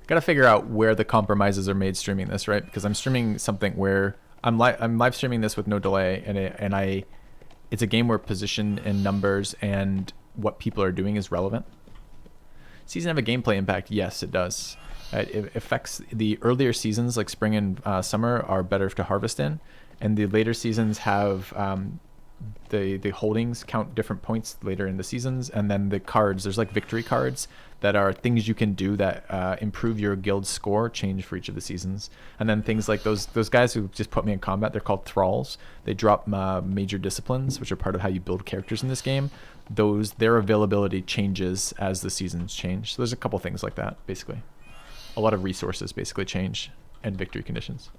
Gotta figure out where the compromises are made streaming this, right? Because I'm streaming something where I'm live streaming this with no delay, and it's a game where position and numbers and what people are doing is relevant. Season have a gameplay impact? Yes, it does. It affects the earlier seasons, like spring and summer, are better to harvest in, and the later seasons have the holdings count different points later in the seasons, and then the cards, there's like victory cards that are things you can do that improve your guild score, change for each of the seasons. And then things like those guys who just put me in combat, they're called thralls. They drop major disciplines, which are part of how you build characters in this game. Their availability changes as the seasons change. So there's a couple things like that, basically. A lot of resources basically change, and victory conditions.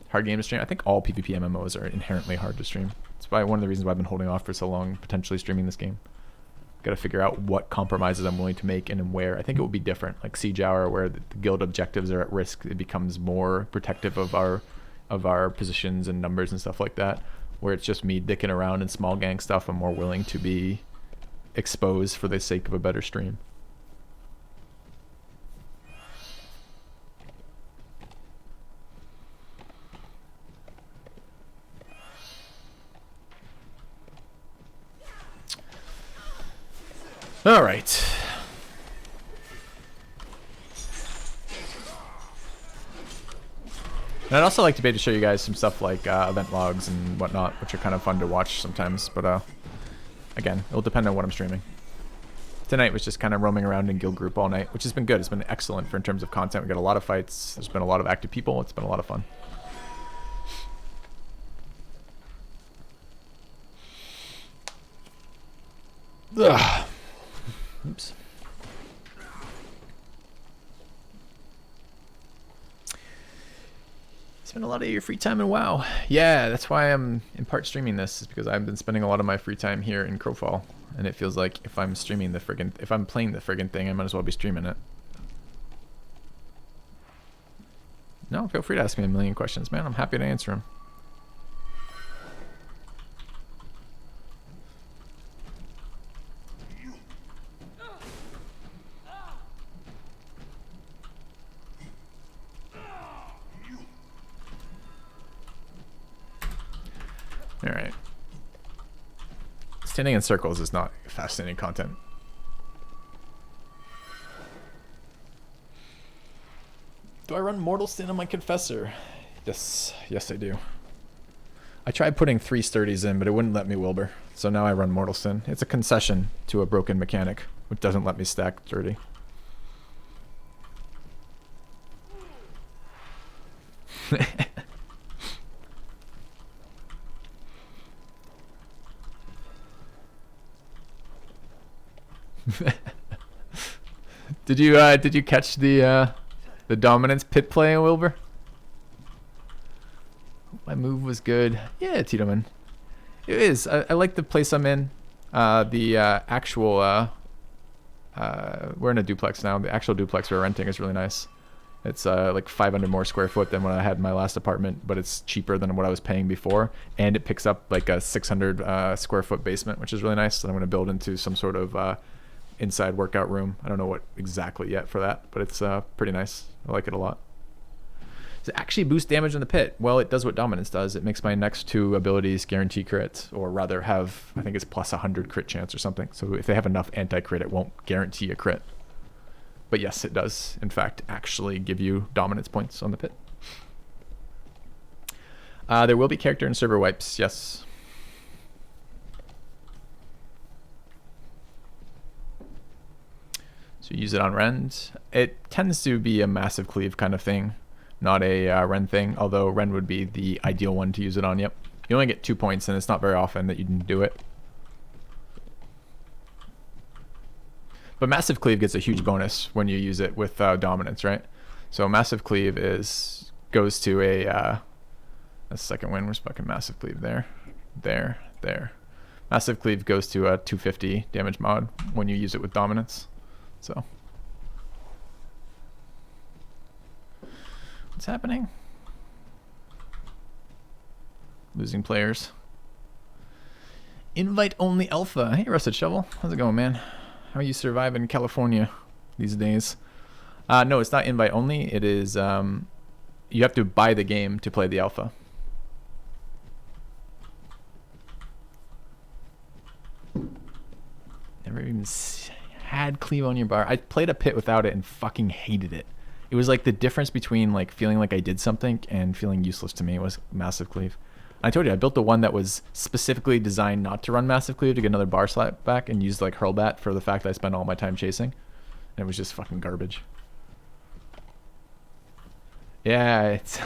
Hard game to stream. I think all PvP MMOs are inherently hard to stream. It's probably one of the reasons why I've been holding off for so long, potentially streaming this game. Got to figure out what compromises I'm willing to make and where. I think it will be different, like Siege Hour, where the guild objectives are at risk. It becomes more protective of our positions and numbers and stuff like that. Where it's just me dicking around in small gang stuff, I'm more willing to be exposed for the sake of a better stream. All right. And I'd also like to be able to show you guys some stuff like event logs and whatnot, which are kind of fun to watch sometimes. But again, it'll depend on what I'm streaming. Tonight was just kind of roaming around in guild group all night, which has been good. It's been excellent in terms of content. We got a lot of fights. There's been a lot of active people. It's been a lot of fun. Ugh. Oops. Spend a lot of your free time in WoW. Yeah, that's why I'm in part streaming this, is because I've been spending a lot of my free time here in Crowfall, and it feels like if I'm playing the friggin' thing, I might as well be streaming it. No, feel free to ask me a million questions, man. I'm happy to answer them. Alright. Standing in circles is not fascinating content. Do I run Mortal Sin on my Confessor? Yes. Yes, I do. I tried putting 3 sturdies in, but it wouldn't let me Wilbur. So now I run Mortal Sin. It's a concession to a broken mechanic, which doesn't let me stack sturdy. Did you catch the dominance pit play, Wilbur? My move was good. Yeah, Titoman. It is. I like the place I'm in. The actual we're in a duplex now. The actual duplex we're renting is really nice. It's like 500 more square foot than what I had in my last apartment, but it's cheaper than what I was paying before, and it picks up like a 600 square foot basement, which is really nice. That I'm going to build into some sort of inside workout room. I don't know what exactly yet for that, but it's pretty nice. I like it a lot. Does it actually boost damage in the pit? Well, it does what dominance does. It makes my next 2 abilities guarantee crit, or rather have, I think it's plus 100 crit chance or something. So if they have enough anti-crit, it won't guarantee a crit. But yes, it does, in fact, actually give you dominance points on the pit. There will be character and server wipes, yes. So you use it on Rend. It tends to be a massive cleave kind of thing, not a Rend thing, although Rend would be the ideal one to use it on, yep. You only get 2 points, and it's not very often that you can do it. But Massive Cleave gets a huge bonus when you use it with Dominance, right? So Massive Cleave goes to a second win. Where's fucking Massive Cleave? There. Massive Cleave goes to a 250 damage mod when you use it with Dominance. So. What's happening? Losing players. Invite only alpha. Hey, Rusted Shovel. How's it going, man? How you survive in California these days? No, it's not invite only. It is, you have to buy the game to play the alpha. Never even had cleave on your bar. I played a pit without it and fucking hated it. It was like the difference between like feeling like I did something and feeling useless to me was Massive Cleave. I told you I built the one that was specifically designed not to run massive cleave to get another bar slap back, and used like hurlbat for the fact that I spent all my time chasing. And it was just fucking garbage. Yeah, it's...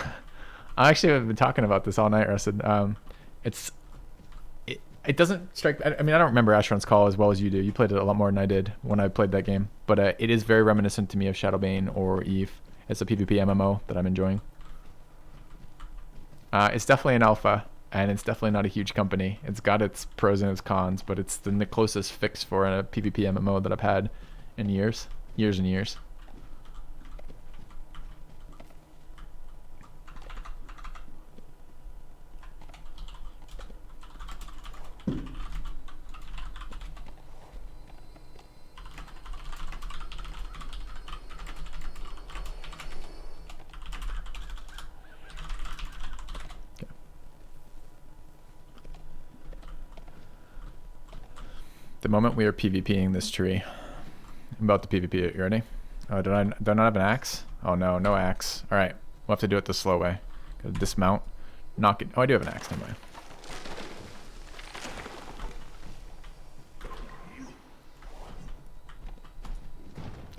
I actually have been talking about this all night, Rusted. It doesn't strike... I mean, I don't remember Asheron's Call as well as you do. You played it a lot more than I did when I played that game. But it is very reminiscent to me of Shadowbane or Eve. It's a PvP MMO that I'm enjoying. It's definitely an alpha, and it's definitely not a huge company. It's got its pros and its cons, but it's the closest fix for a PvP MMO that I've had in years. Years and years. The moment we are PvPing this tree, I'm about to PvP it. You ready? Oh, do I not have an axe? Oh no, no axe. All right, we'll have to do it the slow way. Gotta dismount, knock it. Oh, I do have an axe. Never mind.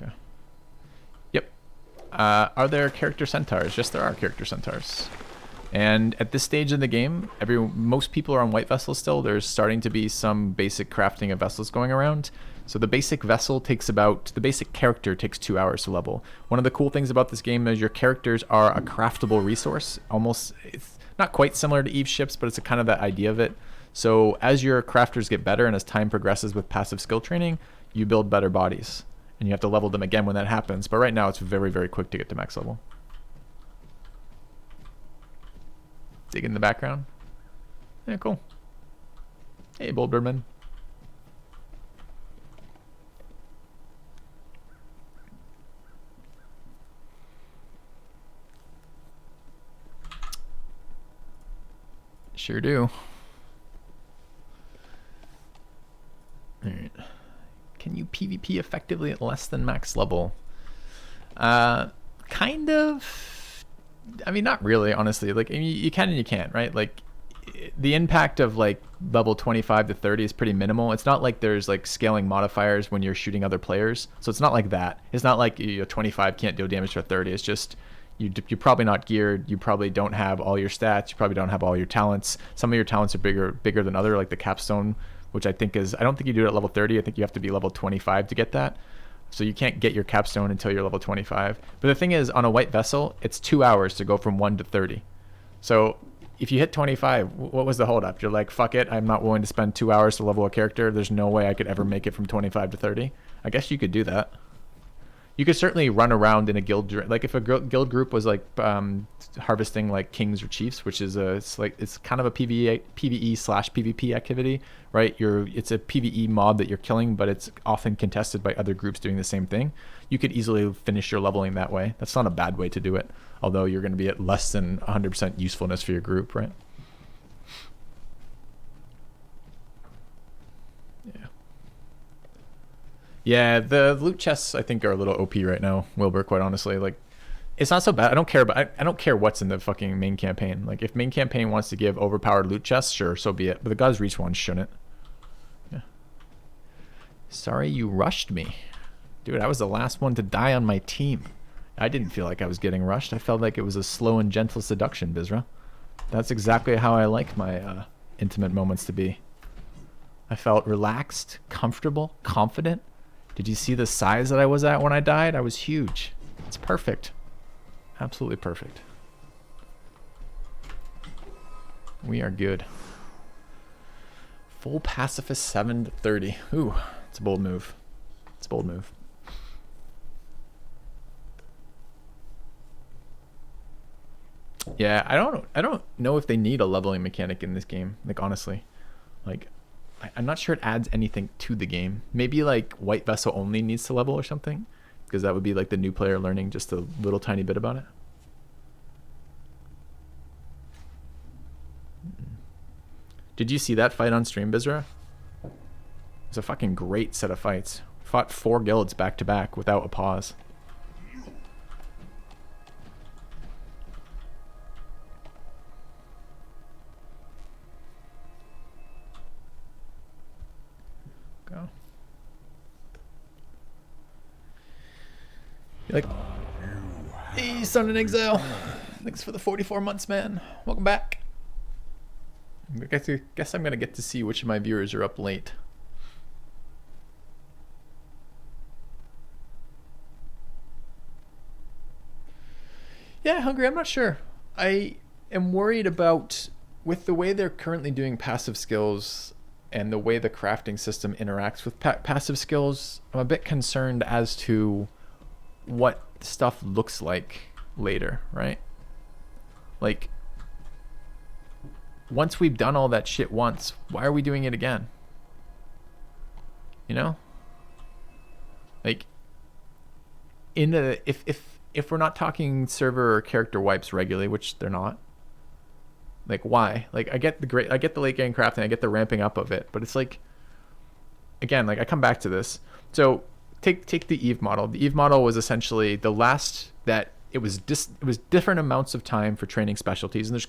Okay. Yep. Are there character centaurs? Yes, there are character centaurs. And at this stage in the game, most people are on white vessels still. There's starting to be some basic crafting of vessels going around. So the basic vessel the basic character takes 2 hours to level. One of the cool things about this game is your characters are a craftable resource. Almost, it's not quite similar to Eve ships, but it's kind of that idea of it. So as your crafters get better and as time progresses with passive skill training, you build better bodies. And you have to level them again when that happens. But right now it's very, very quick to get to max level. Dig in the background. Yeah, cool. Hey, Boldberman. Sure do. Alright. Can you PvP effectively at less than max level? Kind of. I mean, not really, honestly. Like, I mean, you can and you can't, right? Like, the impact of like level 25 to 30 is pretty minimal. It's not like there's like scaling modifiers when you're shooting other players. So it's not like that. It's not like 25 can't deal damage to a 30. It's just you're probably not geared. You probably don't have all your stats. You probably don't have all your talents. Some of your talents are bigger than other, like the capstone, which I don't think you do it at level 30. I think you have to be level 25 to get that. So you can't get your capstone until you're level 25. But the thing is, on a white vessel, it's 2 hours to go from 1 to 30. So if you hit 25, what was the holdup? You're like, fuck it, I'm not willing to spend 2 hours to level a character. There's no way I could ever make it from 25 to 30. I guess you could do that. You could certainly run around in a guild, like if a guild group was like harvesting like kings or chiefs, which is it's kind of a PvE/PvP activity, right? It's a PvE mob that you're killing, but it's often contested by other groups doing the same thing. You could easily finish your leveling that way. That's not a bad way to do it, although you're going to be at less than 100% usefulness for your group, right? Yeah, the loot chests I think are a little OP right now, Wilbur, quite honestly. Like, it's not so bad. I don't care, but I don't care what's in the fucking main campaign. Like, if main campaign wants to give overpowered loot chests, sure, so be it. But the God's Reach ones shouldn't. Yeah. Sorry you rushed me. Dude, I was the last one to die on my team. I didn't feel like I was getting rushed. I felt like it was a slow and gentle seduction, Bizra. That's exactly how I like my intimate moments to be. I felt relaxed, comfortable, confident. Did you see the size that I was at when I died? I was huge. It's perfect. Absolutely perfect. We are good. Full pacifist 7 to 30. Ooh, it's a bold move. It's a bold move. Yeah, I don't know if they need a leveling mechanic in this game. Like, honestly, like, I'm not sure it adds anything to the game. Maybe like white vessel only needs to level or something, because that would be like the new player learning just a little tiny bit about it. Did you see that fight on stream, Bizra? It was a fucking great set of fights. Fought 4 guilds back to back without a pause. Go. You're like, hey, Son in Exile. Thanks for the 44 months, man. Welcome back. I guess I'm going to get to see which of my viewers are up late. Yeah, Hungry, I'm not sure. I am worried about, with the way they're currently doing passive skills and the way the crafting system interacts with passive skills, I'm a bit concerned as to what stuff looks like later, right? Like, once we've done all that shit once, why are we doing it again? You know? Like, in the if we're not talking server or character wipes regularly, which they're not, like, why? Like, I get the late game crafting, I get the ramping up of it, but it's like, again, like, I come back to this. So take the Eve model. The Eve model was essentially the last that it was different amounts of time for training specialties, and there's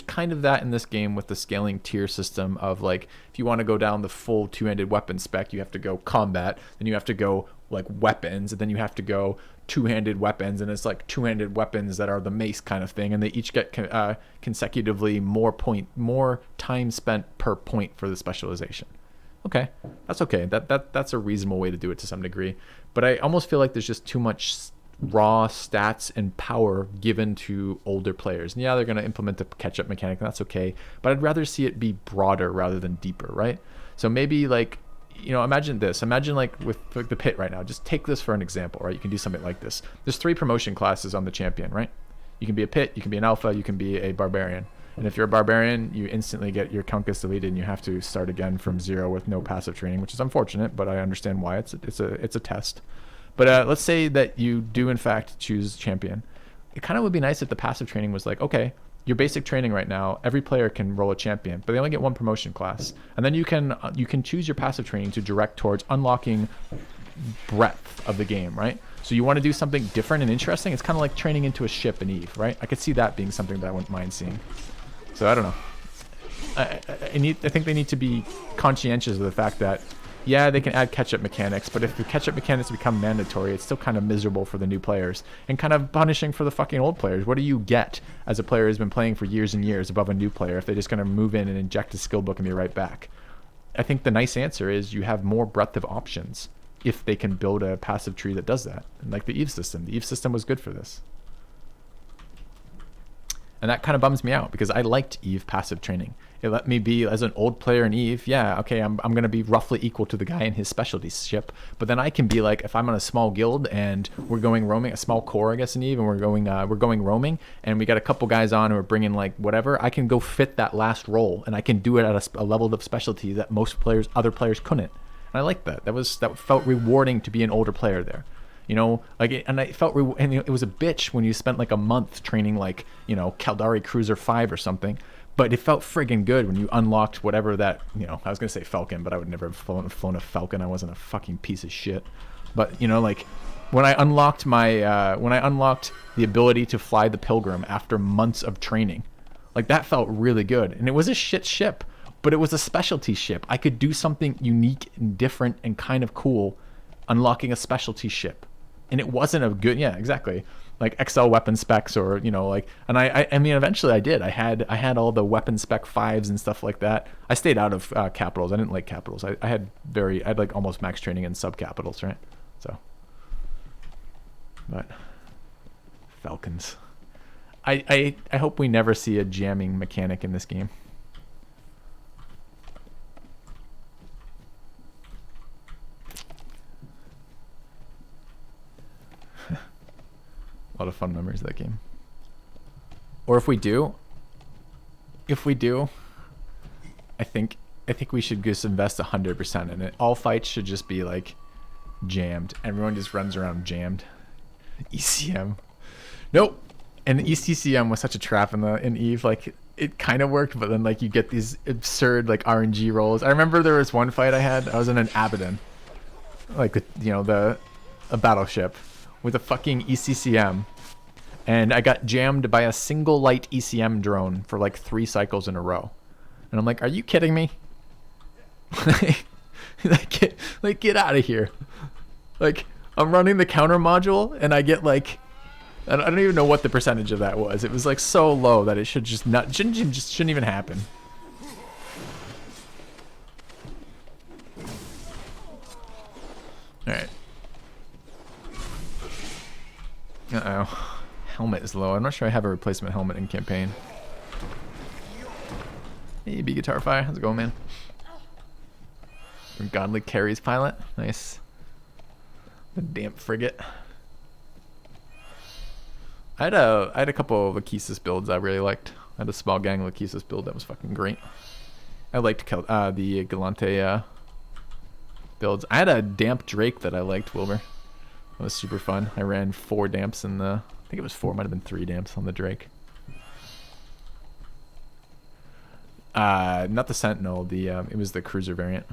kind of that in this game with the scaling tier system of, like, if you want to go down the full two-handed weapon spec, you have to go combat, then you have to go like weapons, and then you have to go two-handed weapons, and it's like two-handed weapons that are the mace kind of thing, and they each get consecutively more time spent per point for the specialization. Okay, that's okay. That's a reasonable way to do it to some degree, but I almost feel like there's just too much raw stats and power given to older players. And yeah, they're going to implement the catch-up mechanic, and that's okay, but I'd rather see it be broader rather than deeper, right? So maybe, like, you know, imagine like with the pit right now. Just take this for an example, right? You can do something like this. There's 3 promotion classes on the champion, right? You can be a pit, you can be an alpha, you can be a barbarian. And if you're a barbarian, you instantly get your Kunkus deleted, and you have to start again from 0 with no passive training, which is unfortunate, but I understand why. It's a test. But let's say that you do in fact choose champion. It kind of would be nice if the passive training was like, okay, your basic training right now, every player can roll a champion, but they only get 1 promotion class, and then you can choose your passive training to direct towards unlocking breadth of the game, right? So you want to do something different and interesting. It's kind of like training into a ship in Eve, right? I could see that being something that I wouldn't mind seeing. So I don't know. I think they need to be conscientious of the fact that, yeah, they can add catch-up mechanics, but if the catch-up mechanics become mandatory, it's still kind of miserable for the new players and kind of punishing for the fucking old players. What do you get as a player who's been playing for years and years above a new player if they're just going to move in and inject a skill book and be right back? I think the nice answer is you have more breadth of options if they can build a passive tree that does that. And like the Eve system. The Eve system was good for this. And that kind of bums me out because I liked Eve passive training. It let me be, as an old player in Eve, yeah, okay, I'm going to be roughly equal to the guy in his specialty ship. But then I can be like, if I'm on a small guild and we're going roaming, a small core, I guess, in Eve, and we're going roaming, and we got a couple guys on who are bringing like whatever, I can go fit that last role, and I can do it at a level of specialty that other players couldn't. And I like that. That felt rewarding to be an older player there. You know, like, and I felt, and it was a bitch when you spent like a month training, like, you know, Caldari Cruiser 5 or something, but it felt friggin' good when you unlocked whatever that, you know, I was gonna say Falcon, but I would never have flown a Falcon. I wasn't a fucking piece of shit. But, you know, like, when I unlocked the ability to fly the Pilgrim after months of training, like, that felt really good. And it was a shit ship, but it was a specialty ship. I could do something unique and different and kind of cool unlocking a specialty ship. And it wasn't a good, yeah, exactly, like XL weapon specs, or, you know, like, and I mean, eventually I did. I had all the weapon spec 5s and stuff like that. I stayed out of capitals. I didn't like capitals. I had like almost max training in sub capitals, right? So, but Falcons. I hope we never see a jamming mechanic in this game. A lot of fun memories of that game. Or if we do, I think we should just invest 100% in it. All fights should just be like jammed. Everyone just runs around jammed. ECM. Nope. And the ECCM was such a trap in Eve. Like, it kind of worked, but then, like, you get these absurd, like, RNG rolls. I remember there was one fight I was in an Abaddon, like, a battleship with a fucking ECCM, and I got jammed by a single light ECM drone for like 3 cycles in a row. And I'm like, are you kidding me? like get out of here. Like, I'm running the counter module, and I get like, I don't even know what the percentage of that was. It was like so low that it shouldn't even happen. All right. Uh-oh. Helmet is low. I'm not sure I have a replacement helmet in campaign. Hey, B Guitar Fire. How's it going, man? Godly Carries pilot. Nice. The damp frigate. I had a couple of Lachesis builds I really liked. I had a small gang Lachesis build that was fucking great. I liked the Galante builds. I had a damp Drake that I liked, Wilbur. That was super fun. I ran 4 damps in the... I think it was 4, might have been 3 damps on the Drake. Not the Sentinel, it was the cruiser variant.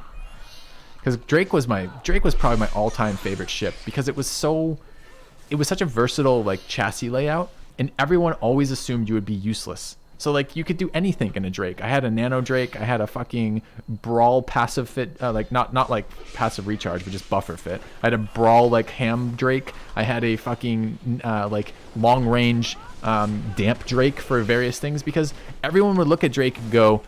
Because Drake was probably my all-time favorite ship because it was such a versatile like chassis layout, and everyone always assumed you would be useless. So like you could do anything in a Drake. I had a Nano Drake. I had a fucking Brawl passive fit, like not like passive recharge, but just buffer fit. I had a Brawl like Ham Drake. I had a fucking like long range damp Drake for various things because everyone would look at Drake and go,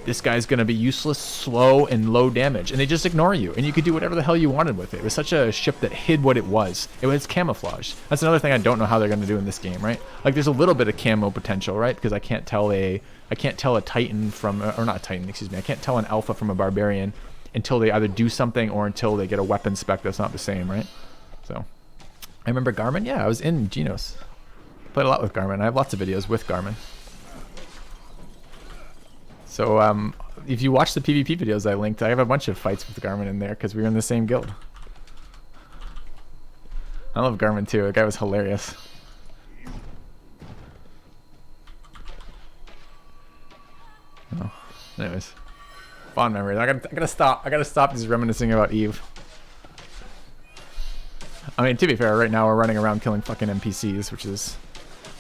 this guy's going to be useless, slow, and low damage. And they just ignore you. And you could do whatever the hell you wanted with it. It was such a ship that hid what it was. It was camouflage. That's another thing I don't know how they're going to do in this game, right? Like, there's a little bit of camo potential, right? Because I can't tell a Titan from... Or not a Titan, excuse me. I can't tell an Alpha from a Barbarian until they either do something or until they get a weapon spec that's not the same, right? So, I remember Garmin. Yeah, I was in Genos. Played a lot with Garmin. I have lots of videos with Garmin. So if you watch the PvP videos I linked, I have a bunch of fights with Garmin in there because we were in the same guild. I love Garmin too. The guy was hilarious. Oh, anyways, fond memories. I gotta stop. I gotta stop just reminiscing about Eve. I mean, to be fair, right now we're running around killing fucking NPCs, which is...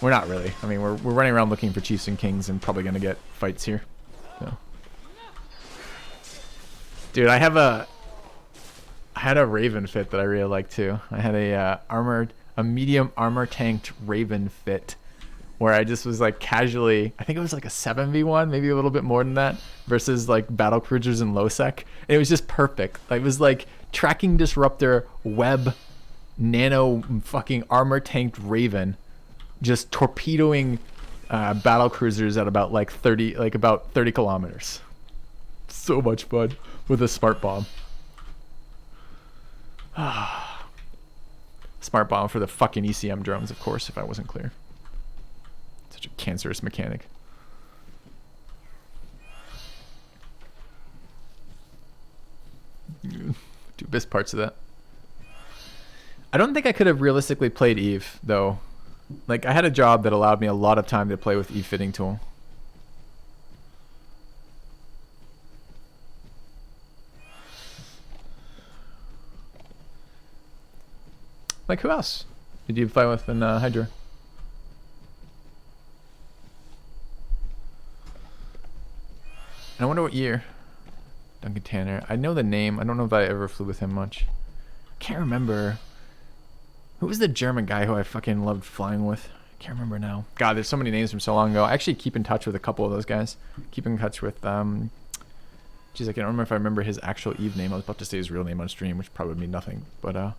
We're not really. I mean, we're running around looking for chiefs and kings and probably gonna get fights here. So. Dude, I had a Raven fit that I really liked too. I had a medium armor tanked Raven fit where I just was like casually, I think it was like a 7v1, maybe a little bit more than that, versus like battle cruisers in low sec. And it was just perfect. Like, it was like tracking disruptor web nano fucking armor tanked Raven just torpedoing battle cruisers at about like 30 kilometers. So much fun with a smart bomb. Smart bomb for the fucking ECM drones, of course, if I wasn't clear. Such a cancerous mechanic. Do best parts of that. I don't think I could have realistically played Eve, though. Like, I had a job that allowed me a lot of time to play with Eve fitting tool. Like, who else did you play with in Hydra? I wonder what year. Duncan Tanner. I know the name. I don't know if I ever flew with him much. Can't remember. Who was the German guy who I fucking loved flying with? Can't remember now. God, there's so many names from so long ago. I actually keep in touch with a couple of those guys. Keep in touch with, geez, I can't remember if I remember his actual Eve name. I was about to say his real name on stream, which probably would mean nothing. But, I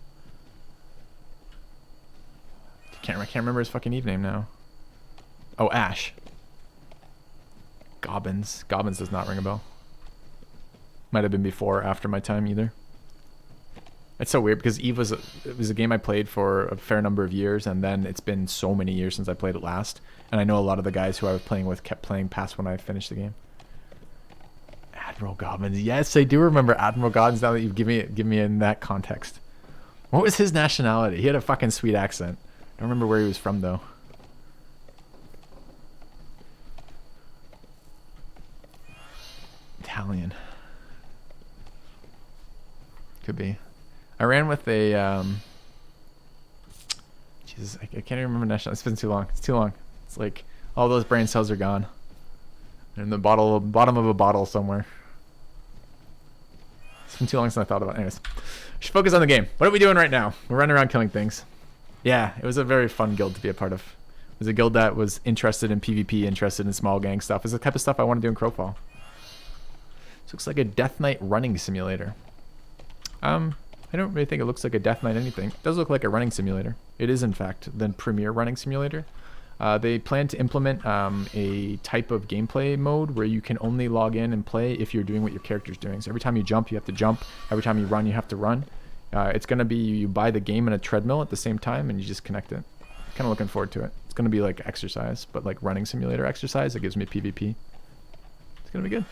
can't remember his fucking Eve name now. Oh, Ash. Gobbins. Gobbins does not ring a bell. Might have been before or after my time either. It's so weird because Eve was a game I played for a fair number of years, and then it's been so many years since I played it last. And I know a lot of the guys who I was playing with kept playing past when I finished the game. Admiral Gobbins. Yes, I do remember Admiral Gobbins now that you've given me in that context. What was his nationality? He had a fucking sweet accent. I don't remember where he was from though. Italian. Could be. I ran with a Jesus, I can't even remember national. It's been too long. It's too long. It's like all those brain cells are gone. They're in the bottom of a bottle somewhere. It's It's been too long since I thought about it. Anyways, we should focus on the game. What are we doing right now? We're running around killing things. Yeah, it was a very fun guild to be a part of. It was a guild that was interested in PvP, interested in small gang stuff. It's the type of stuff I want to do in Crowfall. This looks like a Death Knight running simulator. I don't really think it looks like a Death Knight anything. It does look like a running simulator. It is, in fact, the premier running simulator. They plan to implement a type of gameplay mode where you can only log in and play if you're doing what your character's doing. So every time you jump, you have to jump. Every time you run, you have to run. It's going to be you buy the game and a treadmill at the same time, and you just connect it. Kind of looking forward to it. It's going to be like exercise, but like running simulator exercise. It gives me PvP. It's going to be good.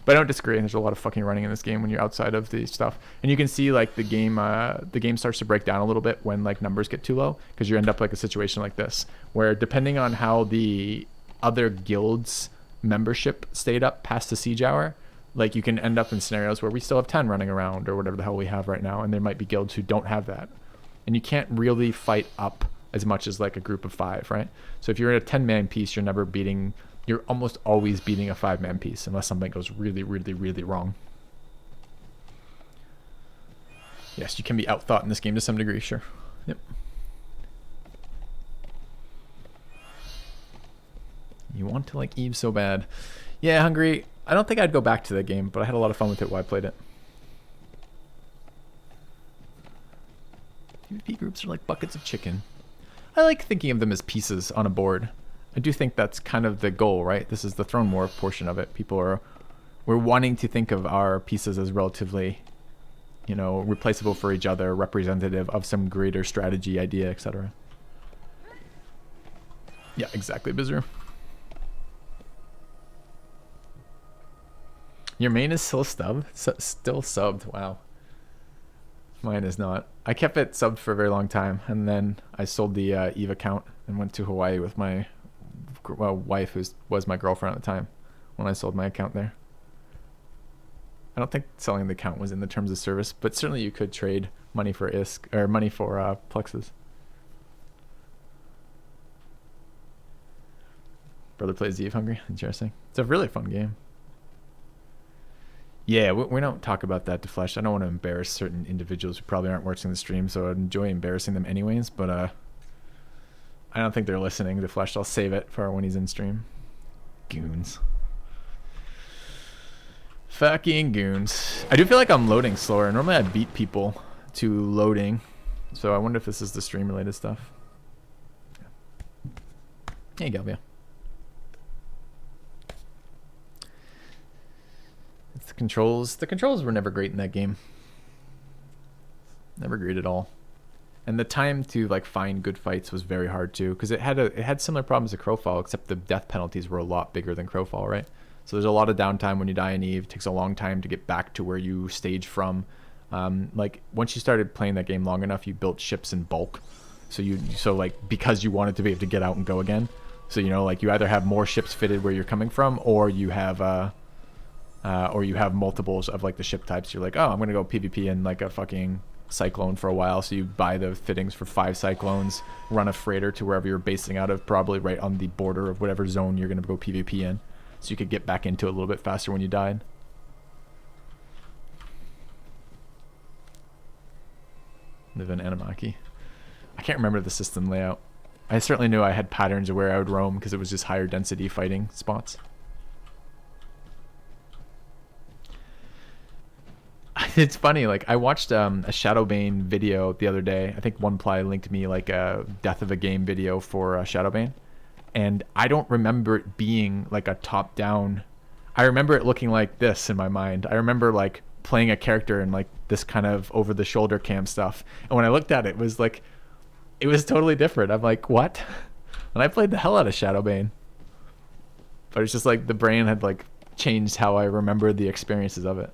But I don't disagree. There's a lot of fucking running in this game when you're outside of the stuff, and you can see like the game starts to break down a little bit when like numbers get too low, because you end up like a situation like this, where depending on how the other guilds membership stayed up past the siege hour, like you can end up in scenarios where we still have 10 running around or whatever the hell we have right now, and there might be guilds who don't have that, and you can't really fight up as much as like a group of 5, right? So if you're in a 10-man piece, you're almost always beating a 5-man piece unless something goes really, really, really wrong. Yes, you can be outthought in this game to some degree, sure. Yep. You want to like Eve so bad. Yeah, Hungry. I don't think I'd go back to that game, but I had a lot of fun with it while I played it. PvP groups are like buckets of chicken. I like thinking of them as pieces on a board. I do think that's kind of the goal, right? This is the throne war portion of it. We're wanting to think of our pieces as relatively, you know, replaceable for each other, representative of some greater strategy, idea, etc. Yeah, exactly, Bizzur. Your main is still stubbed? Still subbed, wow. Mine is not. I kept it subbed for a very long time, and then I sold the Eve account and went to Hawaii with my wife, who was my girlfriend at the time, when I sold my account there. I don't think selling the account was in the terms of service, but certainly you could trade money for ISK, or money for Plexes. Brother plays Eve. Hungry. Interesting. It's a really fun game. Yeah, we don't talk about that to Flesh. I don't want to embarrass certain individuals who probably aren't watching the stream, so I'd enjoy embarrassing them anyways, but I don't think they're listening to Flesh. I'll save it for when he's in stream. Goons. Fucking goons. I do feel like I'm loading slower. Normally I beat people to loading, so I wonder if this is the stream related stuff. Hey, Galvia. It's the controls. The controls were never great in that game. Never great at all. And the time to like find good fights was very hard too, because it had similar problems to Crowfall, except the death penalties were a lot bigger than Crowfall, right? So there's a lot of downtime when you die in Eve. It takes a long time to get back to where you stage from. Like once you started playing that game long enough, you built ships in bulk. So like because you wanted to be able to get out and go again. So you know, like you either have more ships fitted where you're coming from, or you have multiples of like the ship types. You're like, oh, I'm gonna go PvP in like a fucking Cyclone for a while, so you buy the fittings for 5 Cyclones, run a freighter to wherever you're basing out of, probably right on the border of whatever zone you're going to go PvP in, so you could get back into it a little bit faster when you died. Live in Anamaki. I can't remember the system layout. I certainly knew I had patterns of where I would roam, because it was just higher density fighting spots. It's funny, like I watched a Shadowbane video the other day. I think OnePly linked me like a death of a game video for Shadowbane, and I don't remember it being like a top down. I remember it looking like this in my mind. I remember like playing a character in like this kind of over the shoulder cam stuff, and when I looked at it, it was like it was totally different. I'm like, what? And I played the hell out of Shadowbane, but it's just like the brain had like changed how I remember the experiences of it.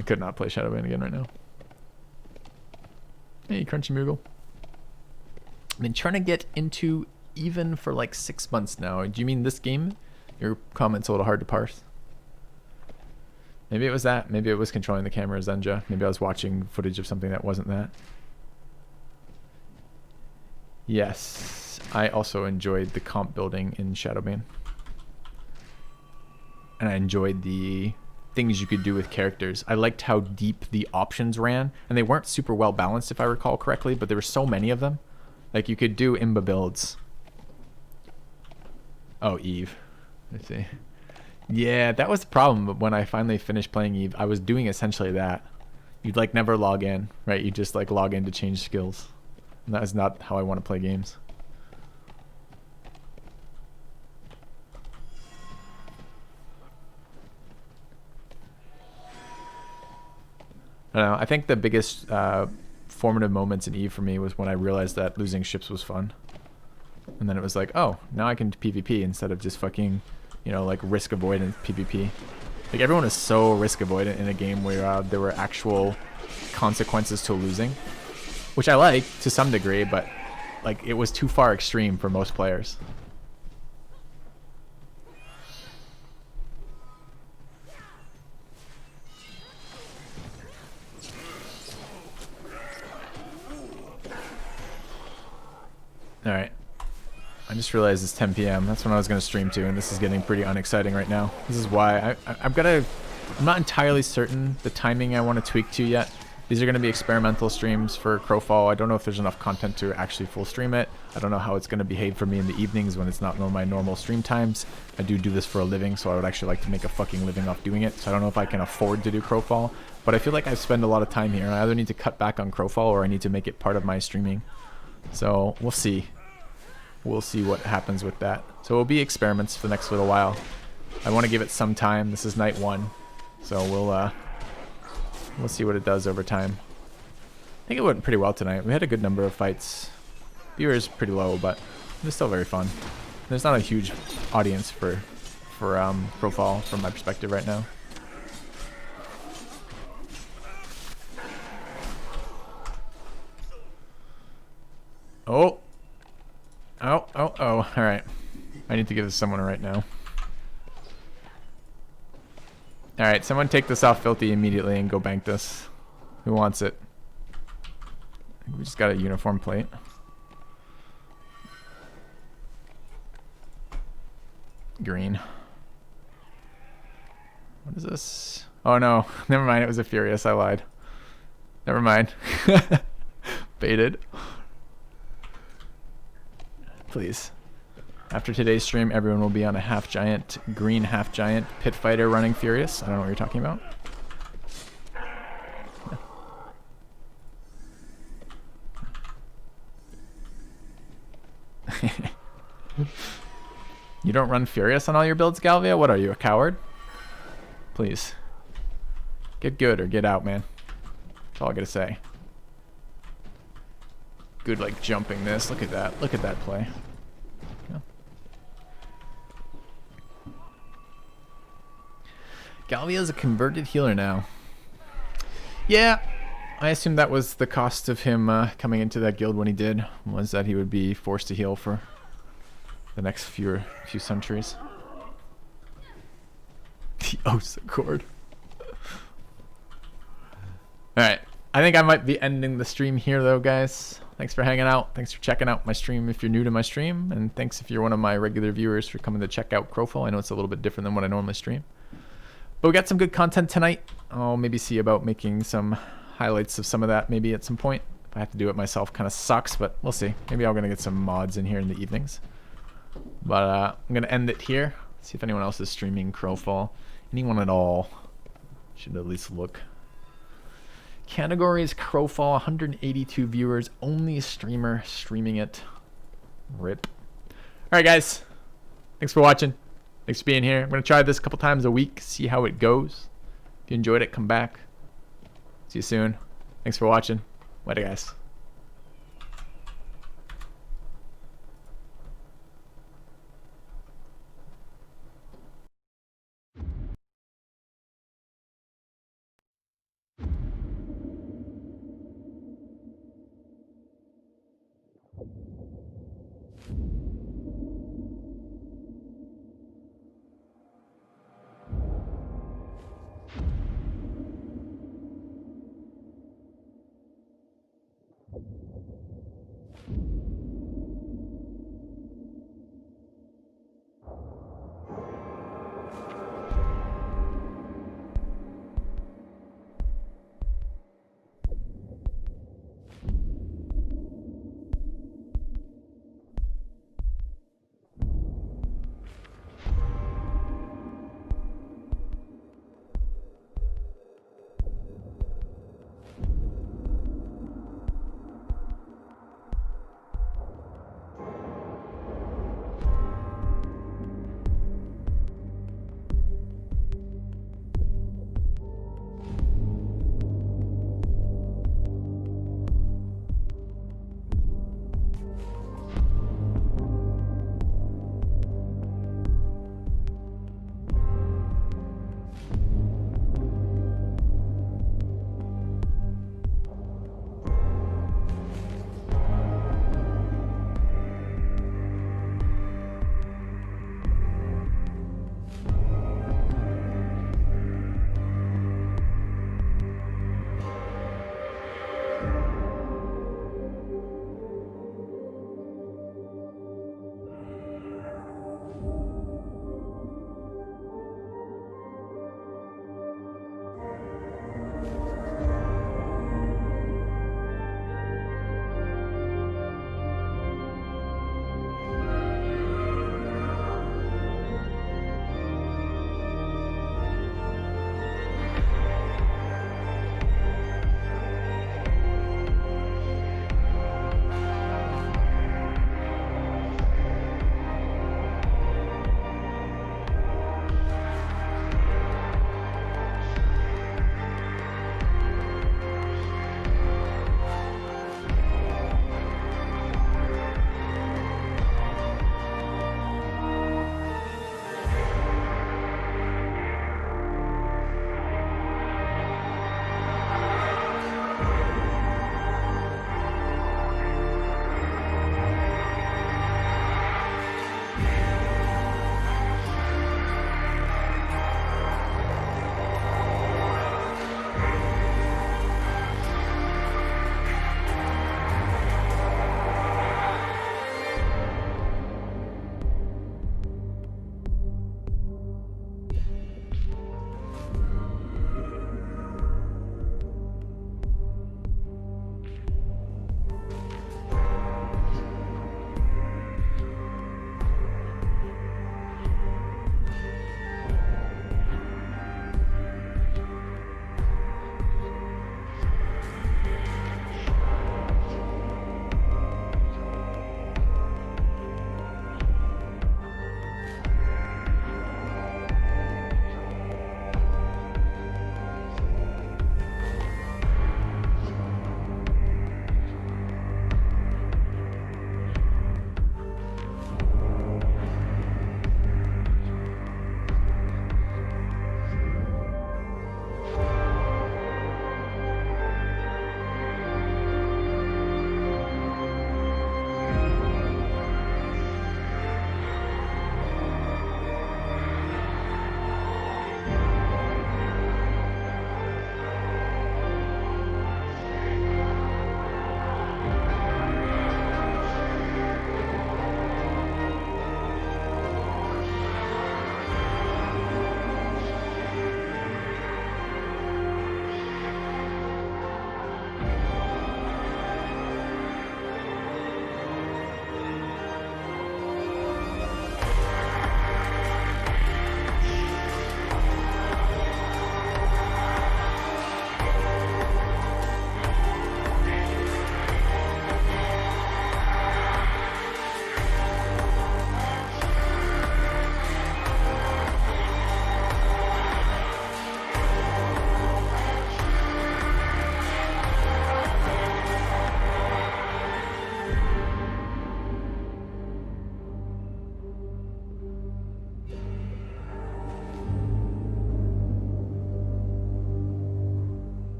I could not play Shadowbane again right now. Hey, Crunchy Moogle. I've been trying to get into even for like 6 months now. Do you mean this game? Your comment's a little hard to parse. Maybe it was that. Maybe it was controlling the camera, Zenja. Maybe I was watching footage of something that wasn't that. Yes, I also enjoyed the comp building in Shadowbane. and I enjoyed the things you could do with characters. I liked how deep the options ran, and they weren't super well balanced if I recall correctly, but there were so many of them. Like you could do imba builds. Oh, Eve. Let's see. Yeah, that was the problem. But when I finally finished playing Eve, I was doing essentially that. You'd like never log in, right? You just like log in to change skills. And that is not how I want to play games. I don't know. I think the biggest formative moments in Eve for me was when I realized that losing ships was fun. And then it was like, oh, now I can PvP instead of just fucking, you know, like risk avoidant PvP. Like everyone is so risk avoidant in a game where there were actual consequences to losing, which I like to some degree, but like it was too far extreme for most players. All right. I just realized it's 10 p.m. That's when I was going to stream to, and this is getting pretty unexciting right now. This is why I'm not entirely certain the timing I want to tweak to yet. These are going to be experimental streams for Crowfall. I don't know if there's enough content to actually full stream it. I don't know how it's going to behave for me in the evenings when it's not my normal stream times. I do this for a living, so I would actually like to make a fucking living off doing it. So I don't know if I can afford to do Crowfall, but I feel like I spend a lot of time here, and I either need to cut back on Crowfall or I need to make it part of my streaming. So we'll see. We'll see what happens with that. So it'll be experiments for the next little while. I want to give it some time. This is night 1, so we'll see what it does over time. I think it went pretty well tonight. We had a good number of fights. Viewers pretty low, but it's still very fun. There's not a huge audience for Crowfall from my perspective right now. Oh. Oh. Alright. I need to give this to someone right now. Alright, someone take this off Filthy immediately and go bank this. Who wants it? I think we just got a uniform plate. Green. What is this? Oh no, never mind, it was a Furious, I lied. Never mind. Baited. Please. After today's stream, everyone will be on a half-giant, green half-giant pit fighter running Furious. I don't know what you're talking about. You don't run Furious on all your builds, Galvia? What are you, a coward? Please. Get good or get out, man. That's all I gotta say. Good, like, jumping this. Look at that. Look at that play. Yeah. Galvia's a converted healer now. Yeah. I assume that was the cost of him coming into that guild when he did, was that he would be forced to heal for the next few centuries. The Osa cord. Alright. I think I might be ending the stream here though, guys. Thanks for hanging out. Thanks for checking out my stream if you're new to my stream. And thanks if you're one of my regular viewers for coming to check out Crowfall. I know it's a little bit different than what I normally stream. But we got some good content tonight. I'll maybe see about making some highlights of some of that maybe at some point. If I have to do it myself, kind of sucks, but we'll see. Maybe I'm going to get some mods in here in the evenings. But I'm going to end it here. See if anyone else is streaming Crowfall. Anyone at all. Should at least look. Categories Crowfall, 182 viewers, only a streamer streaming it. RIP. Alright guys, thanks for watching. Thanks for being here. I'm going to try this a couple times a week, see how it goes. If you enjoyed it, come back. See you soon. Thanks for watching. Later guys.